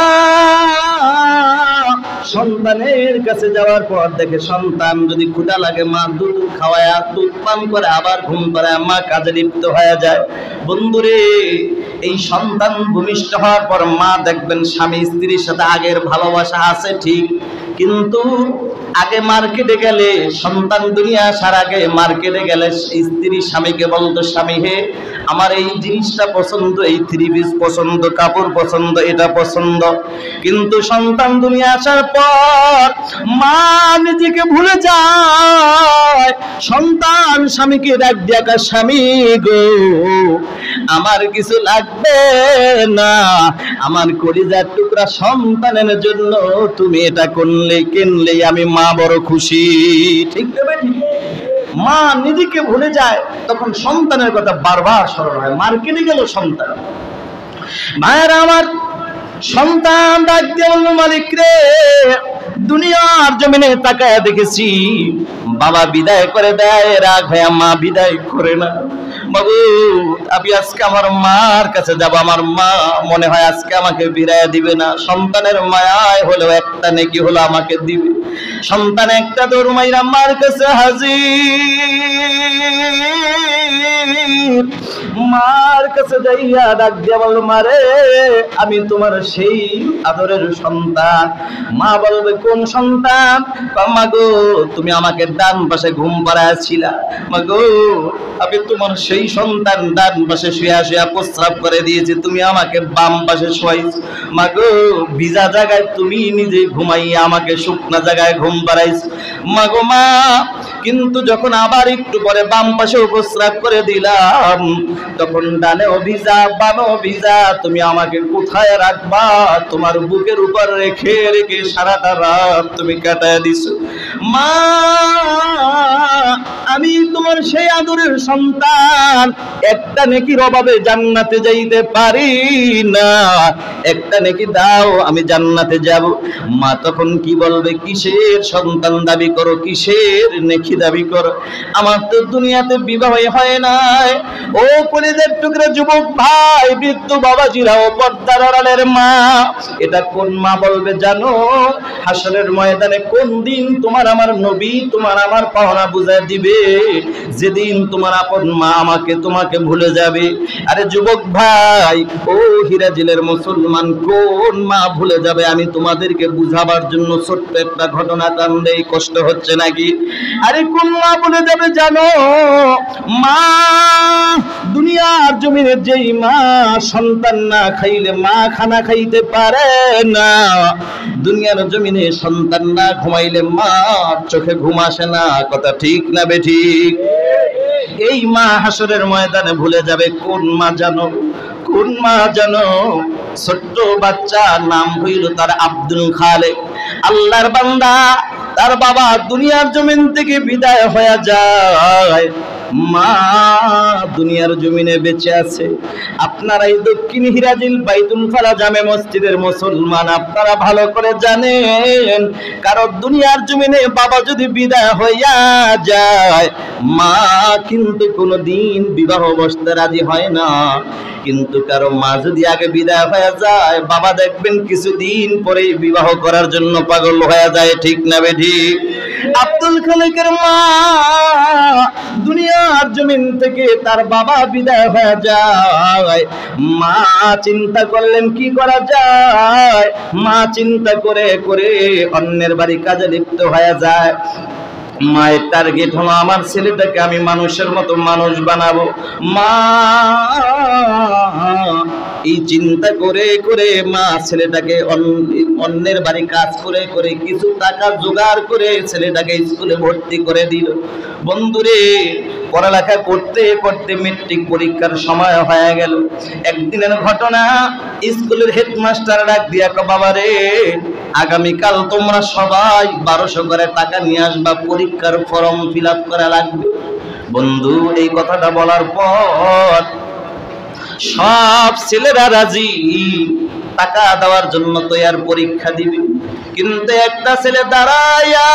সন্তানের কাছে যাওয়ার পর দেখে সন্তান যদি ক্ষুধা লাগে মা দুধ খাওয়ায়, দুধ পান করে আবার ঘুম পাড়ায়, মা কাজে লিপ্ত হয়ে যায়। বন্ধুরে, এই সন্তান ভূমিষ্ঠ হওয়ার পর মা দেখবেন স্বামী স্ত্রীর সাথে আগের ভালোবাসা আছে ঠিক, কিন্তু আগে মার্কেটে গেলে, সন্তান দুনিয়া আসার আগে মার্কেটে গেলে স্ত্রী স্বামীকে বলতো, স্বামী হে আমার এই জিনিসটা পছন্দ, এই থ্রি পিস পছন্দ, কাপড় পছন্দ, এটা পছন্দ। কিন্তু সন্তান দুনিয়া আসার পর মা নিজেকে ভুলে যায়, সন্তান স্বামীকে ডাক দিয়া, স্বামী গো আমার কিছু লাগবে না, আমার কলিজার টুকরা সন্তানের জন্য তুমি এটা কিনলে আমি মা বড় খুশি। ঠিক দেবে? মা নিজেকে ভুলে যায়, তখন সন্তানের কথা বারবার স্মরণ হয়। মার্কেটে গেল সন্তান, ভাইয়েরা আমার, সন্তান ডাক দিয়ে বলল, মালিক রে দুনিয়ার জমিনে তাকায় দেখেছি বাবা বিদায় করে দেয়, রাগ হয়ে মা বিদায় করে না। বাবু আমি আজকে আমার মার কাছে যাব, আমার মা মনে হয় আজকে আমাকে বিদায় দিবে না। সন্তানের মায়ায় হলো একটা নেকি হলো আমাকে দিবে। সন্তান একটা দৌড় মাইরা মার কাছে হাজির, মার কাছে যাইয়া ডাক দিয়া বলল, মারে আমি তোমার সেই আদরের সন্তান। মা বলবে, কোন সন্তান? মা গো তুমি আমাকে ডান পাশে ঘুম পাড়াইছিলা, মা গো আমি তোমার সেই সন্তান, ডান পাশে শুয়া শুয়া প্রস্রাব করে দিয়েছি, তুমি আমাকে বাম পাশে শোয়াইছো। মা গো ভিজা জায়গায় তুমি নিজে ঘুমাইয়া আমাকে শুকনা জায়গায় ঘুম পাড়াইছো। মা গো মা, কিন্তু যখন আবার একটু পরে বাম পাশে প্রস্রাব করে দিলাম, তখন ডানে ভিজা বামে ভিজা, তুমি আমাকে কোথায় রাখবা? তোমার বুকের উপর রেখে রেখে সারাটা রাত তুমি কাটায় দিছো। মা আমি তোমার সেই আদরের সন্তান, একটা নেকির অভাবে জান্নাতে যাইতে পারি না, একটা নেকি দাও আমি জান্নাতে যাব। মা তখন কি বলবে, কিসের সন্তান দাবি করো, কিসের নেকি দাবি করো, আমার তো দুনিয়াতে বিবাহ হয় নাই। ও কলিজার টুকরা যুবক ভাই, বৃদ্ধ বাবাজিরা, ও পর্দার আড়ালের মা, এটা কোন মা বলবে জানো? হাসরের ময়দানে কোন দিন তোমার আর আমার নবী তোমার আমার পাওনা বুঝায় দিবে, যেদিন তোমার আপন মা আমাকে তোমাকে ভুলে যাবে। আরে যুবক ভাই, ও হিরাজিলের মুসলমান, কোন মা ভুলে যাবে আমি তোমাদেরকে বুঝাবার জন্য ছোট্ট একটা ঘটনা কান্দে, কষ্ট হচ্ছে নাকি? আরে কোন মা ভুলে যাবে জানো? মা দুনিয়ার জমিনের যেই মা সন্তান না খাইলে মা খানা খাইতে পারে না, দুনিয়ার জমিনে সন্তান না ঘুমাইলে মা চোখে ঘুম আসে না। কথা ঠিক না বেঠিক? এই মা হাসরের ময়দানে ভুলে যাবে। কোন মা জানো? কোন মা জানো? ছোট্ট বাচ্চা, নাম হইল তার আব্দুল খালেক। আল্লাহর বান্দা, তার বাবা দুনিয়ার জমিন থেকে বিদায় হয়ে যায়, মা দুনিয়ার জমিনে বেঁচে আছে। আপনারা এই দক্ষিণ হিরাজিল বাইতুল ফালা জামে মসজিদের মুসলমান, আপনারা ভালো করে জানেন, কারণ দুনিয়ার জমিনে বাবা যদি বিদায় হইয়া যায়, মা কিন্তু কোনোদিন বিবাহ বসতে রাজি হয় না। কিন্তু কারো মা যদি আগে বিদায় হয়ে যায়, বাবা দেখবেন কিছুদিন পরেই বিবাহ করার জন্য পাগল হয়ে যায়। ঠিক না বেঠিক? আব্দুল খালেকের মা দুনিয়ার জমিন থেকে তার বাবা বিদায় হয়ে যায়, মা চিন্তা করলেন কি করা যায়। মা চিন্তা করে করে অন্যের বাড়ি কাজে লিপ্ত হয়ে যায়। মায়ের টার্গেট হলো আমার ছেলেটাকে আমি মানুষের মতো মানুষ বানাবো। মা এই চিন্তা করে করে মা ছেলেটাকে অন্যের বাড়ি কাজ করে করে কিছু টাকা জোগাড় করে ছেলেটাকে স্কুলে ভর্তি করে দিল। বন্ধুরে, পড়ালেখা করতে করতে মেট্রিক পরীক্ষার সময় হয়ে গেল। একদিনের ঘটনা, স্কুলের হেডমাস্টার ডাক দিয়া কয়, বাবা রে, আগামীকাল তোমরা সবাই 1200 করে টাকা নিয়ে আসবা, পরীক্ষার ফর্ম ফিল আপ করা লাগবে। বন্ধু, এই কথাটা বলার পর সব ছেলেরা রাজি, টাকা দেওয়ার জন্য তৈয়ার, পরীক্ষা দিবে। কিন্তু একটা ছেলে দাঁড়ায়া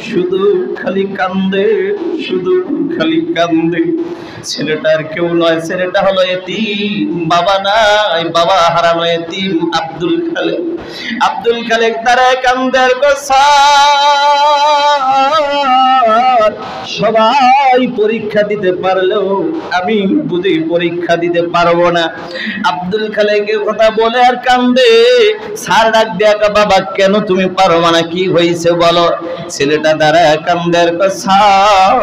শুধু খালি কান্দে, শুধু খালি কান্দে। ছেলেটার কেউ নয়, ছেলেটা হলো এতিম, বাবা নাই, বাবা হারানো এতিম আব্দুল খালেক। আব্দুল খালেক দাঁড়ায় কান্দে আর কয়, সবাই পরীক্ষা দিতে পারলেও আমি বুঝি পরীক্ষা দিতে পারবো না। আব্দুল খালেকের কথা বলে আর কান্দে। স্যার ডাক দিয়া কয়, বাবা কেন তুমি পারবো না, কি হয়েছে বলো? ছেলেটা দাঁড়ায় কান্দে আর কয়, স্যার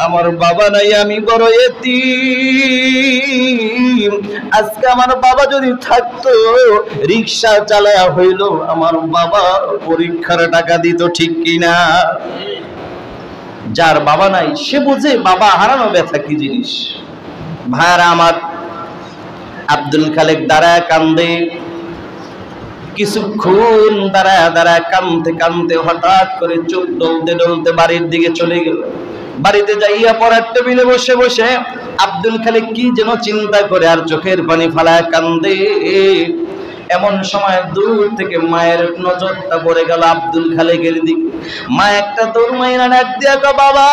আমার বাবা নাই, আমি বড় এতিম। আজকে আমার বাবা যদি থাকতো, রিক্সা চালায়া হইল আমার বাবা পরীক্ষার টাকা দিত। ঠিক কিনা? যার বাবা নাই সে বুঝে বাবা হারানো ব্যথা কি জিনিস। ভাইরা আমার, আব্দুল খালেক দাঁড়ায় কান্দে। কিছুক্ষণ দাঁড়ায় দাঁড়ায় কান্দতে কান্দতে হঠাৎ করে চোখ ডলতে ডলতে বাড়ির দিকে চলে গেল। বাড়িতে যাইয়া পড়ার টেবিলে বসে বসে আব্দুল খালেক কি যেন চিন্তা করে আর চোখের পানি ফালায় কান্দে। এমন সময় দূর থেকে মায়ের নজরটা পড়ে গেল আব্দুল খালেকের দিকে। মা একটা দৌড় মাইরা ডাক দিয়া কয়, বাবা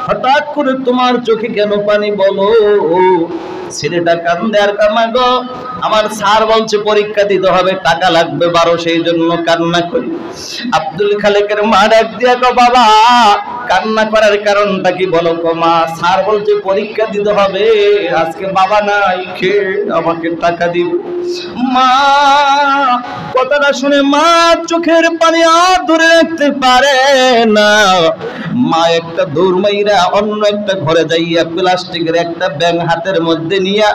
হঠাৎ করে তোমার চোখে কেন পানি বলো? ছেলেটা কান্দে আর কান্না গো, আমার স্যার বলছে পরীক্ষা দিতে হবে, টাকা লাগবে 12, সেই জন্য কান্না করি। আব্দুল খালেকের মা ডাক দিয়া কয়, বাবা কান্না করার কারণটা কি বলো? মা স্যার বলছে পরীক্ষা দিতে হবে, আজকে বাবা নাই, খেয়ে আমাকে টাকা দিব। মা কথাটা শুনে মা চোখের পানি আর ধরে রাখতে পারে না। মা একটা দৌড় মাইরা অন্য একটা ঘরে যাইয়া প্লাস্টিকের একটা ব্যাং হাতের মধ্যে নিয়া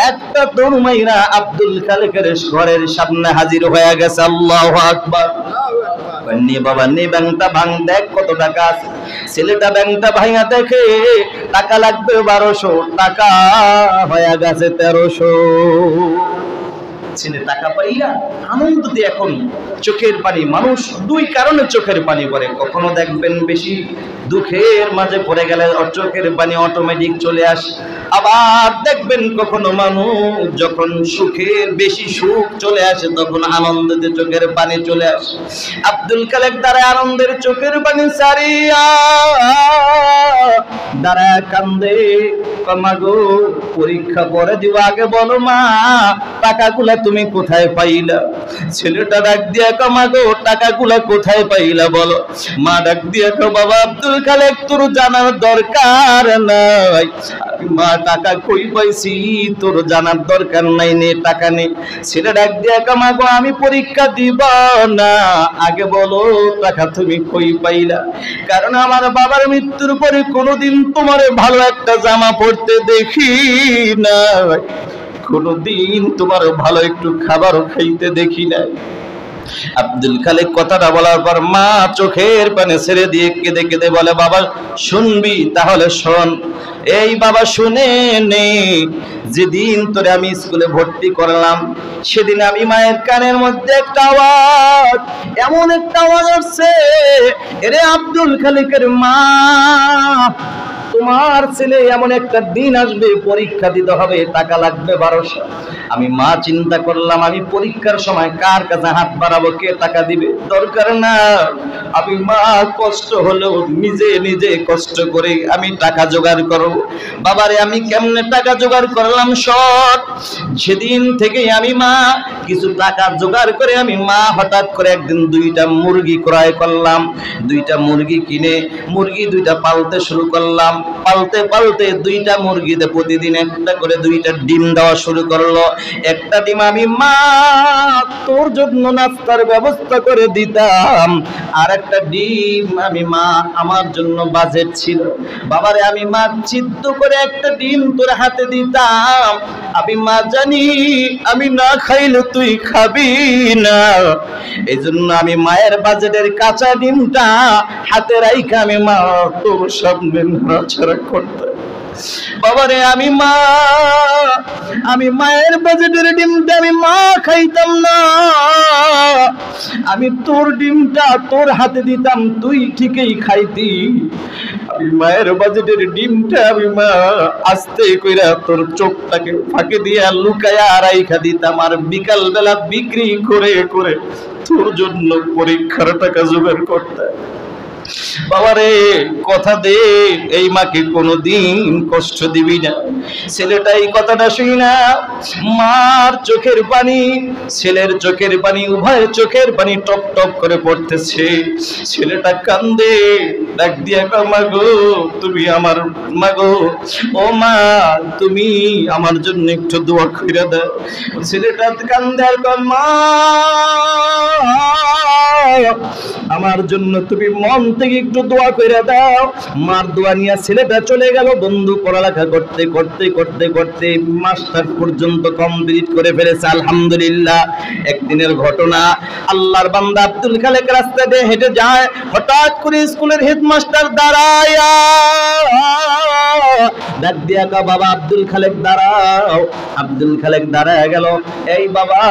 একটা দৌড় মাইরা আব্দুল খালেকের ঘরের সামনে হাজির হয়ে গেছে। আল্লাহু আকবার। নে বাবা নে, ব্যাংকটা ভাঙ, দেখ কত টাকা আছে। ছেলেটা ব্যাংকটা ভাঙা দেখে টাকা লাগবে 1200, টাকা হয়ে গেছে 1300। ছেলে টাকা পাইয়া আনন্দতে এখন চোখের পানি, মানুষ দুই কারণে চোখের পানি পড়ে। কখনো দেখবেন বেশি দুঃখের মাঝে পড়ে গেলে চোখের পানি অটোমেটিক চলে আসে, আবার দেখবেন কখনো মানুষ যখন সুখের বেশি সুখ চলে আসে তখন আনন্দতে চোখের পানি চলে আসে। আব্দুল খালেক দাঁড়ায় আনন্দের চোখের পানি সারিয়া দাঁড়ায় কান্দে। মাগো পরীক্ষা পরে দিব, আগে বলো মা টাকাগুলা তুমি কোথায় পাইলা? ছেলেটা ডাক দিয়া কয় মা গো টাকাগুলা কোথায় পাইলা বলো? মা ডাক দিয়া কয় বাবা আব্দুল খালেক তোর জানার দরকার নাই। মা টাকা কই পাইছি তোর জানার দরকার নাই, নে টাকা নে। ছেলে ডাক দিয়া কয় মা গো আমি পরীক্ষা দিব না, আগে বলো টাকা তুমি কই পাইলা? কারণ আমার বাবার মৃত্যুর পরে কোনোদিন তোমার ভালো একটা জামা পরতে দেখি না, কোনোদিন তোমার ভালো একটু খাবারও খাইতে দেখি না। আব্দুল খালেক কথাটা বলার পর মা চোখের পানি ছেড়ে দিয়ে কেঁদে কেঁদে বলে বাবা শুনবি? তাহলে শোন। এই বাবা শুনে নে, যেদিন তোরে আমি স্কুলে ভর্তি করলাম সেদিন আমি মায়ের কানের মধ্যে একটা আওয়াজ, এমন একটা আওয়াজ আসছে, এরে আব্দুল খালেকের মা তোমার ছেলে এমন একটা দিন আসবে পরীক্ষা দিতে হবে, টাকা লাগবে 1200। আমি মা চিন্তা করলাম আমি পরীক্ষার সময় কার কাছে হাত বাড়াবো, কে টাকা দিবে? দরকার না, আমি মা কষ্ট হলেও নিজে নিজে কষ্ট করে আমি টাকা জোগাড় করব। বাবারে আমি কেমনে টাকা জোগাড় করলাম শোন। সেদিন থেকে আমি মা কিছু টাকা জোগাড় করে আমি মা হঠাৎ করে একদিন 2টা মুরগি ক্রয় করলাম। 2টা মুরগি কিনে মুরগি 2টা পালতে শুরু করলাম। পালতে পালতে 2টা মুরগিতে প্রতিদিন একটা করে 2টা ডিম দেওয়া শুরু করলো। একটা ডিম আমি মা তোর জন্য নাস্তার ব্যবস্থা করে দিতাম, আর একটা ডিম আমি মা আমার জন্য বাজেট ছিল। বাবারে আমি মা চিত্ত করে একটা ডিম তোর হাতে দিতাম, আমি মা জানি আমি না খাইলে তুই খাবি না, এই জন্য আমি মায়ের বাজেটের কাঁচা ডিমটা হাতে রাইখা আমি মা তোর সামনে নাড়াচাড়া করতাম। বাবারে আমি মায়ের বাজেটের ডিমটা আমি মা খাইতাম না, আমি তোর ডিমটা তোর হাতে দিতাম, তুই ঠিকই খাইতি। আমি মায়ের বাজেটের ডিমটা আমি মা আস্তে কইরা তোর চোখটাকে ফাঁকে দিয়া লুকায়া রাইখা দিতাম, আর বিকাল বেলা বিক্রি করে করে তোর জন্য পরীক্ষার টাকা জোগাড় করতাম। বাবারে কথা দে এই মাকে কোনোদিন কষ্ট দিবি না। ছেলেটা এই কথাটা শুনি না, মার চোখের পানি ছেলের চোখের পানি উভয়ের চোখের পানি টপ টপ করে পড়তেছে। ছেলেটা কান্দে, ডাক দিয়া কয় মা গো তুমি আমার মা গো, ও মা তুমি আমার জন্য একটু দোয়া কইরা দাও। ছেলেটা কান্দে আর কয় মা আমার জন্য তুমি মন থেকে একটু দোয়া করে দাও। মার দোয়া নিয়ে ছেলেটা চলে গেল। বন্ধু পড়ালেখা করতে করতে করতে করতে মাস্টার পর্যন্ত কমপ্লিট করে ফেলেছে আলহামদুলিল্লাহ। একদিনের ঘটনা, আল্লাহর বান্দা আব্দুল খালেক রাস্তা দিয়ে হেঁটে যায়, হঠাৎ করে স্কুলের হেডমাস্টার দাঁড়ায়া ডাক দিয়া কয় বাবা আব্দুল খালেক দাঁড়াও। আব্দুল খালেক দাঁড়ায় গেল, এই বাবা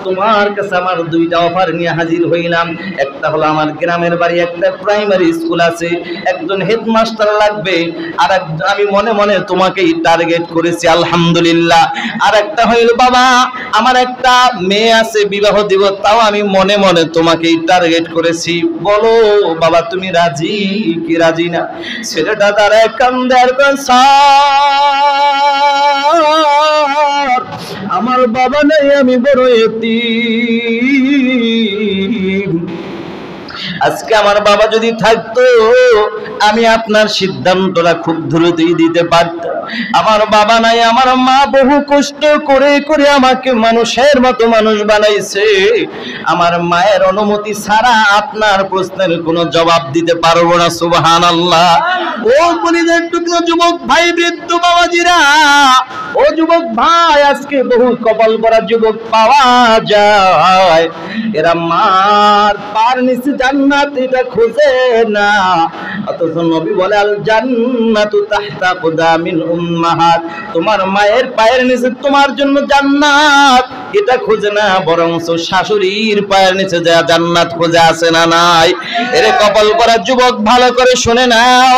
তোমার কাছে আমার 2টা অফার নিয়ে হাজির হইলাম। একটা হলো আমার গ্রামের বাড়ি একটা প্রাইমারি স্কুল আছে, একজন হেডমাস্টার লাগবে, আর আমি মনে মনে তোমাকেই টার্গেট করেছি আলহামদুলিল্লাহ। আর একটা হইল বাবা আমার একটা মেয়ে আছে বিবাহ দিব, তাও আমি মনে মনে তোমাকেই টার্গেট করেছি, বলো বাবা তুমি রাজি কি রাজি না? ছেলেটা দাঁড়ায় কান্দে আর কয় স্যার আমার বাবা নাই, আমি বড় এতিম। আজকে আমার বাবা যদি থাকতো আমি আপনার সিদ্ধান্তটা খুব দ্রুতই দিতে পারতাম। আমার বাবা নাই, আমার মা বহু কষ্ট করে করে আমাকে মানুষের মতো মানুষ বানাইছে। আমার মায়ের অনুমতি ছাড়া আপনার প্রশ্নের কোনো জবাব দিতে পারবো না। সুবহানাল্লাহ। ও কলিজার টুকরো যুবক ভাই, বৃদ্ধ বাবাজিরা, ও যুবক ভাই, আজকে বহু কপাল পরা যুবক পাওয়া যায়, এরা মার পার নিচে জান্নাত এটা খোঁজে না, অথচ নবী বলে আল জান্নাতু তাহতা কুদামিল উম্মাহাত, তোমার মায়ের পায়ের নিচে তোমার জন্য জান্নাত এটা খোঁজে না, বরং শাশুড়ির পায়ের নিচে যা জান্নাত খোঁজে আছে না নাই? এরে কপাল পরা যুবক ভালো করে শুনে নাও,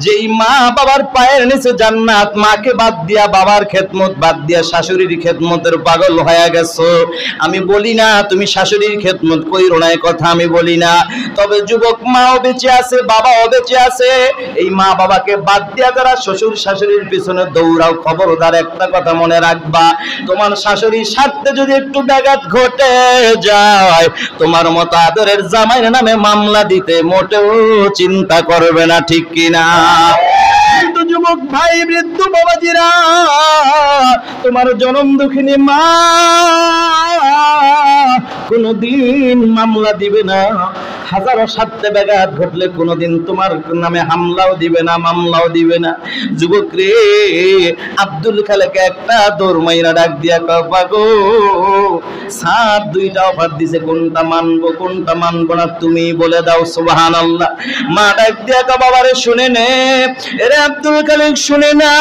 যেই মা বাবার পায়ের নিচে জান্নাত, মাকে বাদ দিয়া বাবার খেদমত বাদ দিয়া শাশুড়ির খেদমতের পাগল হয়ে গেছো। আমি বলি না তুমি শাশুড়ির খেদমত কইরো না, কথা আমি বলি না, তবে যুবক মাও বেঁচে আছে, বাবাও বেঁচে আছে। এই মা বাবাকে বাদ দিয়া যারা শ্বশুর শাশুড়ির পিছনে দৌড়াও, খবরদার একটা কথা মনে রাখবা, তোমার শাশুড়ির স্বার্থে যদি একটু ব্যাঘাত ঘটে যায়, তোমার মতো আদরের জামাইয়ের নামে মামলা দিতে মোটেও চিন্তা করবে না, ঠিক কিনা? কিন্তু যুবক ভাই, বৃদ্ধ বাবাজিরা, তোমার জনম দুঃখিনী মা কোনদিন মামলা দিবে না, হাজারো স্বার্থে ব্যাঘাত ঘটলে কোনদিন তোমার নামে হামলাও দিবে না, মামলাও দিবে না। যুবক রে, আব্দুল খালেক একটা দৌড় মাইরা ডাক দিয়া কবা গো, স্যার দুইটা অফার দিছে, কোনটা মানবো কোনটা মানবো না তুমি বলে দাও। সুবহানাল্লাহ। মা ডাক দিয়া কবা, বাবারে শুনে নে, এরে আব্দুল খালেক শুনে না,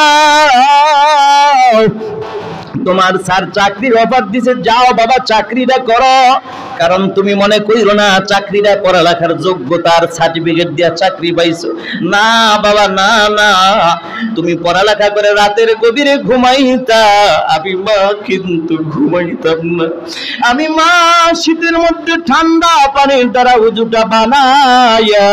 তোমার স্যার চাকরির অফার দিছে, যাও বাবা চাকরিটা করো। কারণ তুমি মনে কইরো না চাকরিটা পড়ালেখার যোগ্যতার সার্টিফিকেট দিয়া চাকরি পাইছো, না বাবা, না না, তুমি পড়ালেখা করে রাতের গভীরে ঘুমাইতা, আমি মা কিন্তু ঘুমাইতাম না। আমি মা শীতের মধ্যে ঠান্ডা পানির দ্বারা উজুটা বানাইয়া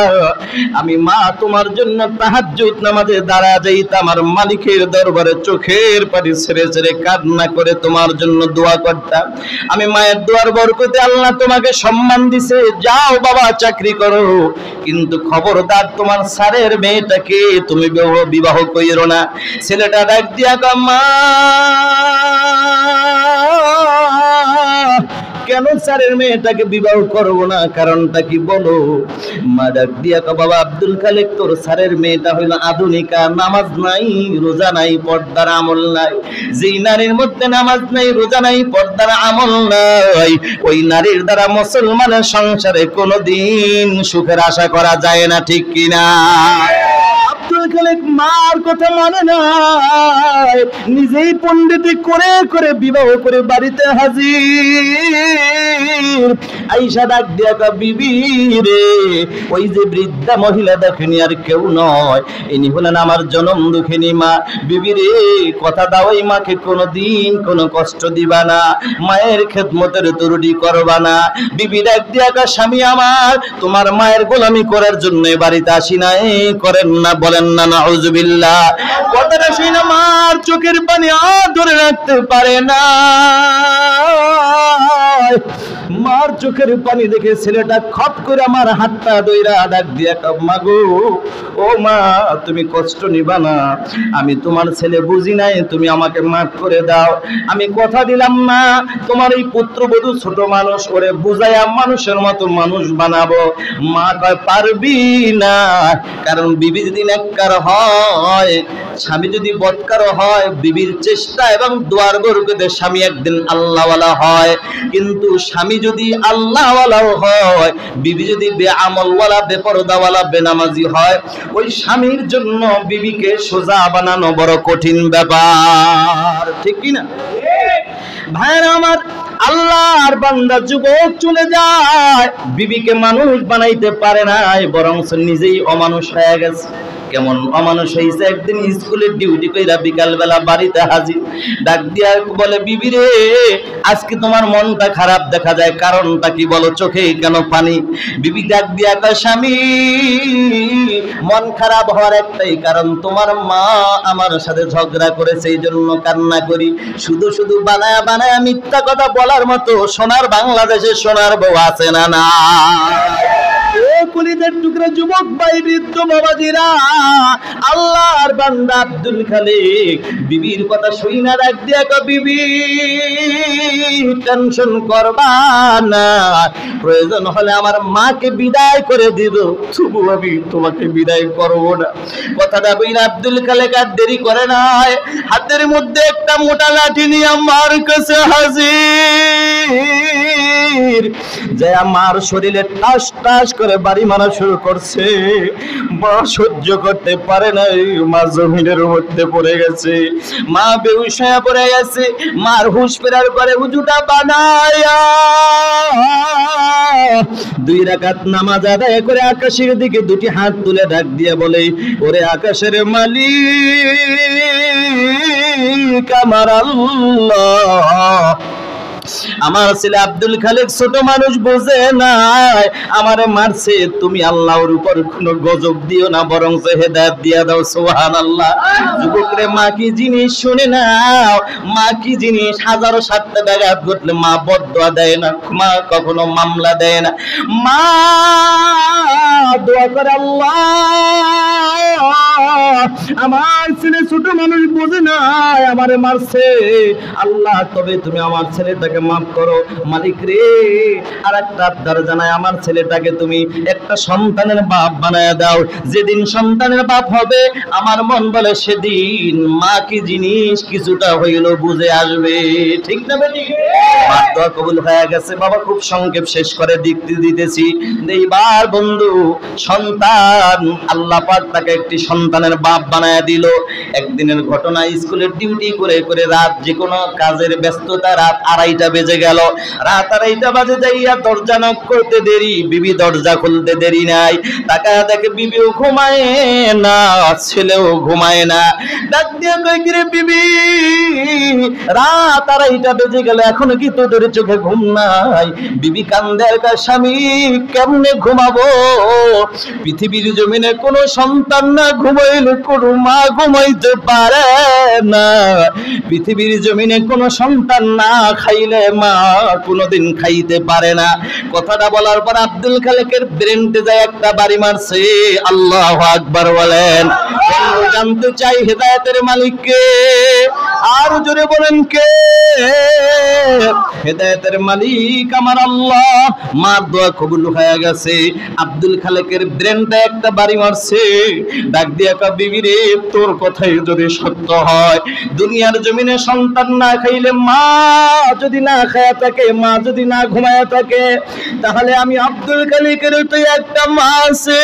আমি মা তোমার জন্য তাহাজ্জুদ নামাজে দাঁড়া যাইতাম, আমার মালিকের দরবারে চোখের পানি ছেড়ে ছেড়ে কান্না করে তোমার জন্য দোয়া করতাম। আমি মায়ের দোয়ার বরকতে আল্লাহ তোমাকে সম্মান দিছে, যাও বাবা চাকরি করো, কিন্তু খবরদার তোমার স্যারের মেয়েটাকে তুমি বিবাহ কইরো না। ছেলেটা ডাক দিয়া মা, কেন স্যারের মেয়েটাকে বিবাহ করবো না, কারণটা কি বলো? মা ডাক দিয়া বাবা আব্দুল খালেক, তোর স্যারের মেয়েটা হইল আধুনিকা, নামাজ নাই রোজা নাই পর্দার আমল নাই। যেই নারীর মধ্যে নামাজ নাই রোজা নাই পর্দার আমল নাই, ওই নারীর দ্বারা মুসলমানের সংসারে কোনোদিন সুখের আশা করা যায় না, ঠিক কিনা? আব্দুল খালেক মার কথা মানে না, নিজেই পণ্ডিতি করে করে বিবাহ করে বাড়িতে হাজির। আইসা ডাক দিয়া বিবি রে, ওই যে বৃদ্ধা মহিলা দেখেনি আর কেউ নয়, ইনি হলেন আমার জনম দুঃখিনী মা। বিবি রে, কথা দাও এই মাকে কোনোদিন কোনো কষ্ট দিবা না, মায়ের খেদমতের ত্রুটি করবা না। বিবি ডাক দিয়া স্বামী আমার, তোমার মায়ের গোলামি করার জন্য বাড়িতে আসি নাই, করেন না, বলেন না নাউজুবিল্লাহ। কথাটা শুনে মার চোখের পানি ধরে রাখতে পারে না, মার চোখের পানি দেখে ছেলেটা খপ করে আমার হাতটা ধইরা ডাক দিয়া মাগো, ও মা তুমি কষ্ট নিবা না, আমি তোমার ছেলে বুঝি নাই, তুমি আমাকে মাফ করে দাও। আমি কথা দিলাম না, তোমার এই পুত্রবধূ ছোট মানুষ, ওরে বুঝাইয়া মানুষের মতো মানুষ বানাবো। মা কয় পারবি না, কারণ বিবি যদি নেককার হয়, স্বামী যদি বদকার হয়, বিবির চেষ্টা এবং দোয়ার বরকতে স্বামী একদিন আল্লাহওয়ালা হয়। কিন্তু স্বামী যদি আল্লাহওয়ালাও হয়, বিবি যদি বেআমলওয়ালা, বেপরদাওয়ালা, বেনামাজি হয়, ওই স্বামীর জন্য বিবিকে সোজা বানানো বড় কঠিন ব্যাপার, ঠিক কিনা? ভাইরা আমার, আল্লাহর বান্দা যুবক চলে যায়, বিবিকে মানুষ বানাইতে পারে নাই, বরং নিজেই অমানুষ হয়ে গেছে। কেমন অমানুষ হয়েছে, একদিন স্কুলের ডিউটি কইরা বিকাল বেলা বাড়িতে হাজির, ডাক দিয়া বলে বিবি রে, আজকে তোমার মনটা খারাপ দেখা যায়, কারণটা কি বলো, চোখে কেন পানি? বিবি ডাক দিয়া কয় স্বামী, মন খারাপ হওয়ার একটাই কারণ, তোমার মা আমার সাথে ঝগড়া করেছে, এই জন্য কান্না করি। শুধু শুধু বানায়া বানায়া মিথ্যা কথা বলার মতো সোনার বাংলাদেশে সোনার বউ আছে না? না। কলিজার টুকরা যুবক ভাই, বৃদ্ধ বাবাজিরা, আল্লাহর বান্দা আব্দুল খালেক বিবির কথা শুইনা ডাক দিয়া বিবি টেনশন করবা না, প্রয়োজন হলে আমার মাকে বিদায় করে দিব, তবু আমি তোমাকে বিদায় করব না। কথাটা বইনা আব্দুল খালেক আর দেরি করে নাই, হাতের মধ্যে একটা মোটা লাঠি নিয়ে আমার কাছে হাজির, যে আমার শরীরে টাস টাস করে বাড়ি মারা শুরু করছে। মা সহ্য করতে পারে না, মা জমিনের মধ্যে পড়ে গেছে, মা বেহুশ হয়ে পড়ে গেছে। মার হুঁশ ফেরার পরে উজুটা বানায়া 2 রাকাত নামাজ আদায় করে আকাশের দিকে দুটি হাত তুলে ডাক দিয়ে বলে, ওরে আকাশের মালিক আমার আল্লাহ, আমার ছেলে আব্দুল খালেক ছোট মানুষ, বোঝে নাই আমারে মারছে, তুমি আল্লাহর উপর কোনো গজব দিও না, বরং হেদায়েত দিয়া দাও। সুবহানাল্লাহ। যুবকরে মা কি জিনিস শুনে নাও, মা কি জিনিস। হাজারো সাতটা ব্যাঘাত ঘটলে মা বদদোয়া দেয় না, মা কখনো মামলা দেয় না, মা দোয়া করে, আল্লাহ আমার ছেলে ছোট মানুষ, বোঝে নাই আমারে মারছে, আল্লাহ তবে তুমি আমার ছেলেটাকে মাফ করো। মালিক রে, আর একটা আবদার জানাই, আমার ছেলেটাকে তুমি একটা সন্তানের বাপ বানায় দাও। যেদিন সন্তানের বাপ হবে, আমার মন বলে সেদিন মা কি জিনিস কিছুটা হইল বুঝে আসবে। ঠিক না বেটি? দোয়া কবুল হয়ে গেছে। বাবা খুব সংক্ষেপ শেষ করে দিতেছি। এইবার বন্ধু, সন্তান আল্লাহ পাক তাকে একটি সন্তানের বাপ বানায় দিল। একদিনের ঘটনা, স্কুলের ডিউটি করে করে রাত, যে কোনো কাজের ব্যস্ততা, রাত 2:30 বেজে গেল। রাত 2:30 বাজে যাইয়া দরজা নক করতে দেরি, বিবি দরজা খুলতে দেরি নাই। তাকায় দেখে বিবিও ঘুমায় না, ছেলেও ঘুমায় না। ডাক দিয়ে কই, কি রে বিবি, রাত 2:30 বেজে গেল, এখনো কি তোদের চোখে ঘুম নাই? বিবি কান্দে, আর স্বামী কেমনে ঘুমাবো? পৃথিবীর জমিনে কোন সন্তান না ঘুমাইলে কোন মা ঘুমাইতে পারে না। পৃথিবীর জমিনে কোন সন্তান না খাইলে মা কোনদিন খাইতে পারে না। কথাটা বলার পর আব্দুল খালেকের ব্রেনটে যায় একটা বাড়ি মারছে। আল্লাহু আকবার বলেন। জানতে চাই হেদায়েতের মালিক কে? আর জোরে বলেন কে? হেদায়েতের মালিক আমার আল্লাহ। মার দোয়া কবুল হয়ে গেছে। আব্দুল খালেকের ব্রেনটা একটা বাড়ি মারছে। ডাক দিয়া কয়, বিবি রে, তোর কথাই যদি সত্য হয়, দুনিয়ার জমিনে সন্তান না খাইলে, মা যদি না খায়া থাকে, মা যদি না ঘুমায়া থাকে, তাহলে আমি আব্দুল খালেকের তো একটা মা আছে।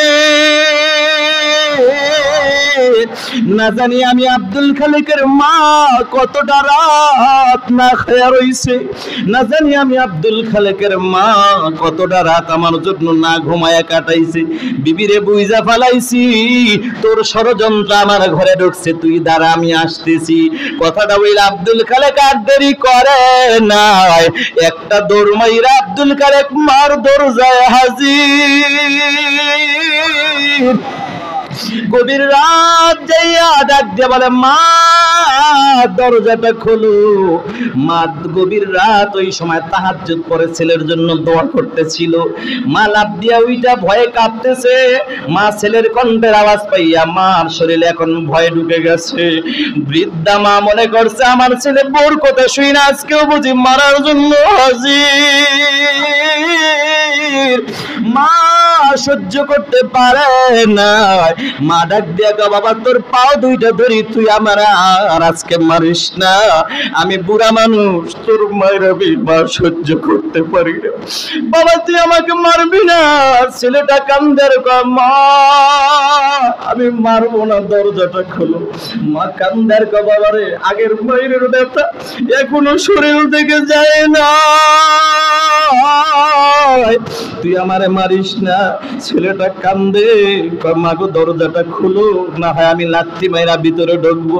না জানি আমি আব্দুল খালেকের মা কতটা রাত না খায়া রইছে, না জানি আমি আব্দুল খালেকের মা কতটা রাত আমার জন্য না ঘুমায়া কাটাইছে। বিবিরে বুইজা ফালাইছি, তোর ষড়যন্ত্র আমার ঘরে ঢুকছে, তুই দাঁড়া আমি আসতেছি। কথাটা বইলে আব্দুল খালেক আর দেরি করে নাই, একটা দৌড় মাইরা আব্দুল খালেক মার দরজায় হাজির। গভীর রাত যাইয়া ডাক দিয়ে বলে, মা দরজাটা খোলো। মা গভীর রাত, ওই সময় তাহাজ্জুদ পড়ে ছেলের জন্য দোয়া করতেছিল। মা লাফ দিয়া ওইটা ভয়ে কাঁপতেছে। মা ছেলের কণ্ঠের আওয়াজ পাইয়া মার শরীরে এখন ভয় ঢুকে গেছে। বৃদ্ধা মা মনে করছে আমার ছেলে বোর কথা শুই না, আজকেও বুঝি মারার জন্য হাজির। মা সহ্য করতে পারে না। মা ডাক দিয়া কয়, বাবা তোর পাও দুইটা ধরি, তুই আমার আর আজকে মারিস না, আমি বুড়া মানুষ, তোর মায়ের মা সহ্য করতে পারি না। বাবা তুই আমাকে মারবি না। ছেলেটা কান্দের কয়, মা আমি মারবো না, দরজাটা খোলো। মা কান্দের কয়, বাবা রে, আগের মায়ের ব্যথা এখনো শরীর থেকে যায় না, তুই আমারে মারিস না। ছেলেটা কান্দে, মা গো দরজাটা খুলো, না হয় আমি লাথি মাইরা ভিতরে ঢুকবো।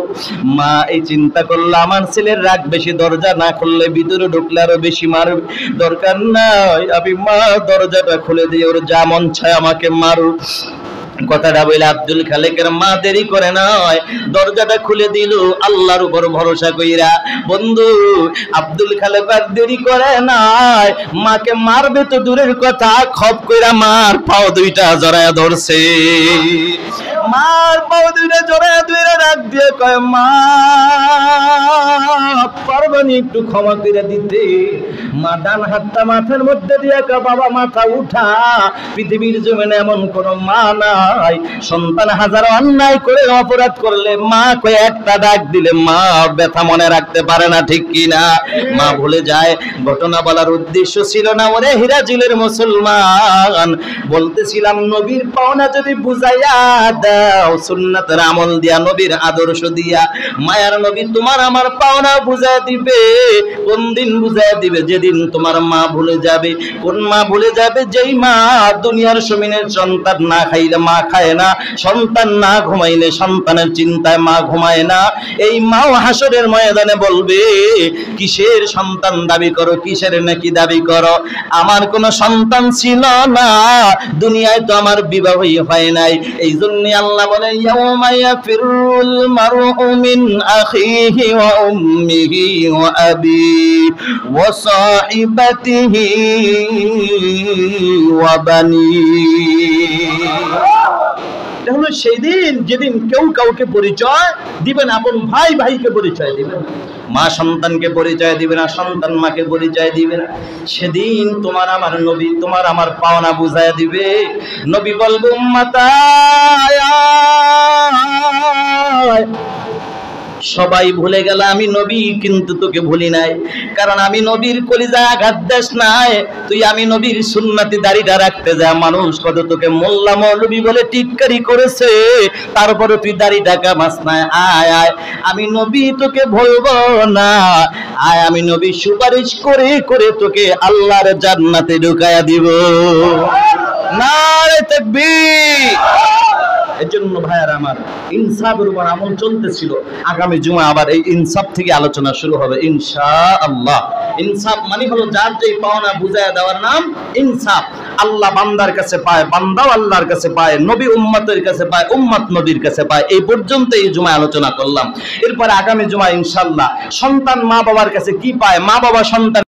মা এই চিন্তা করলো, আমার ছেলের রাগ বেশি, দরজা না খুললে ভিতরে ঢুকলে আরো বেশি মারবে, দরকার নাই, আমি মা দরজাটা খুলে দিয়ে ওর যা মন চায় আমাকে মারুক। কথাটা বলে আব্দুল খালেকের মা দেরি করে নয়, দরজাটা খুলে দিল আল্লাহর উপর ভরসা কইরা। বন্ধু, আব্দুল খালেক আর দেরি করে নাই, মাকে মারবে তো দূরের কথা, খপ কইরা মার পাও দুইটা জড়ায়া ধরছে। মার পাও দুইটা জড়ায়া ধরে রাখ দিয়ে কয়, মা পারবানি একটু ক্ষমা করে দিতে? মা ডান হাতটা মাথার মধ্যে দিয়ে কয়, বাবা মাথা উঠা, পৃথিবীর জমিনে এমন কোন মা নাই, সন্তান হাজারো অন্যায় করে অপরাধ করলে মা কয়ে একটা ডাক দিলে মা ব্যথা মনে রাখতে পারে না, ঠিক কি না? মা ভুলে যায়। ঘটনা বলার উদ্দেশ্য ছিল না, ওরে হিরাজিলের মুসলমান, বলতেছিলাম নবীর পাওনা যদি বুঝাইয়া দাও, সুন্নাতের আমল দিয়া, নবীর আদর্শ দিয়া, মায়ার নবী তোমার আমার পাওনা বুঝাই দিও। দিবে। কোন দিন বুঝায় দিবে? যেদিন তোমার মা ভুলে যাবে। কোন মা ভুলে যাবে? যেই মা দুনিয়ার জমিনের সন্তান না খাইলে মা খায় না, সন্তান না ঘুমাইলে সন্তানের চিন্তায় মা ঘুমায় না। এই মাও হাসরের ময়দানে বলবে, কিসের সন্তান দাবি করো, কিসের নাকি দাবি করো? আমার কোনো সন্তান ছিল না, দুনিয়ায় তো আমার বিবাহই হয় নাই। এই জন্য আল্লাহ বলে, ইয়াউমা ইয়াফিরুল মারউ মিন আখিহি ওয়া উম্মিহি ওয়া আবিহি ওয়া সাহিবাতিহি ওয়া বানিহি। এটা হলো সেই দিন যেদিন কেউ কাউকে পরিচয় দিবে না। আপন ভাই ভাইকে পরিচয় দিবে না, মা সন্তানকে পরিচয় দিবে না, সন্তান মাকে পরিচয় দিবে না। সেদিন তোমার আমার নবী তোমার আমার পাওনা বুঝায় দিবে। নবী বলবে, উম্মতায় সবাই ভুলে গেল, আমি নবী কিন্তু তোকে ভুলি নাই। কারণ আমি নবীর কলিজায় আঘাত দেশ নাই। তুই আমি নবীর সুন্নতি দাড়িটা রাখতে যা, মানুষ কত তোকে মোল্লা মৌলবী বলে টিটকারি করেছে, তারপরে তুই দাড়িটা কামাস নাই। আয় আয়, আমি নবী তোকে ভুলবো না। আয়, আমি নবী সুপারিশ করে করে তোকে আল্লাহর জান্নাতে ঢুকায়া দিব। নারে তাকবীর। এজন্য ভাইয়ার আমার, ইনসাফের উপর আমল চলতেছিল। আগামী জুমা আবার এই ইনসাফ থেকে আলোচনা শুরু হবে ইনশাআল্লাহ। ইনসাফ মানে হলো যার যে পাওনা বুঝায়া দেওয়ার নাম ইনসাফ। আল্লাহ বান্দার কাছে পায়, বান্দাও আল্লাহর কাছে পায়, নবী উম্মতের কাছে পায়, উম্মত নবীর কাছে পায়। এই পর্যন্ত এই জুমায় আলোচনা করলাম। এরপর আগামী জুমা ইনশাআল্লাহ সন্তান মা বাবার কাছে কি পায়, মা বাবা সন্তান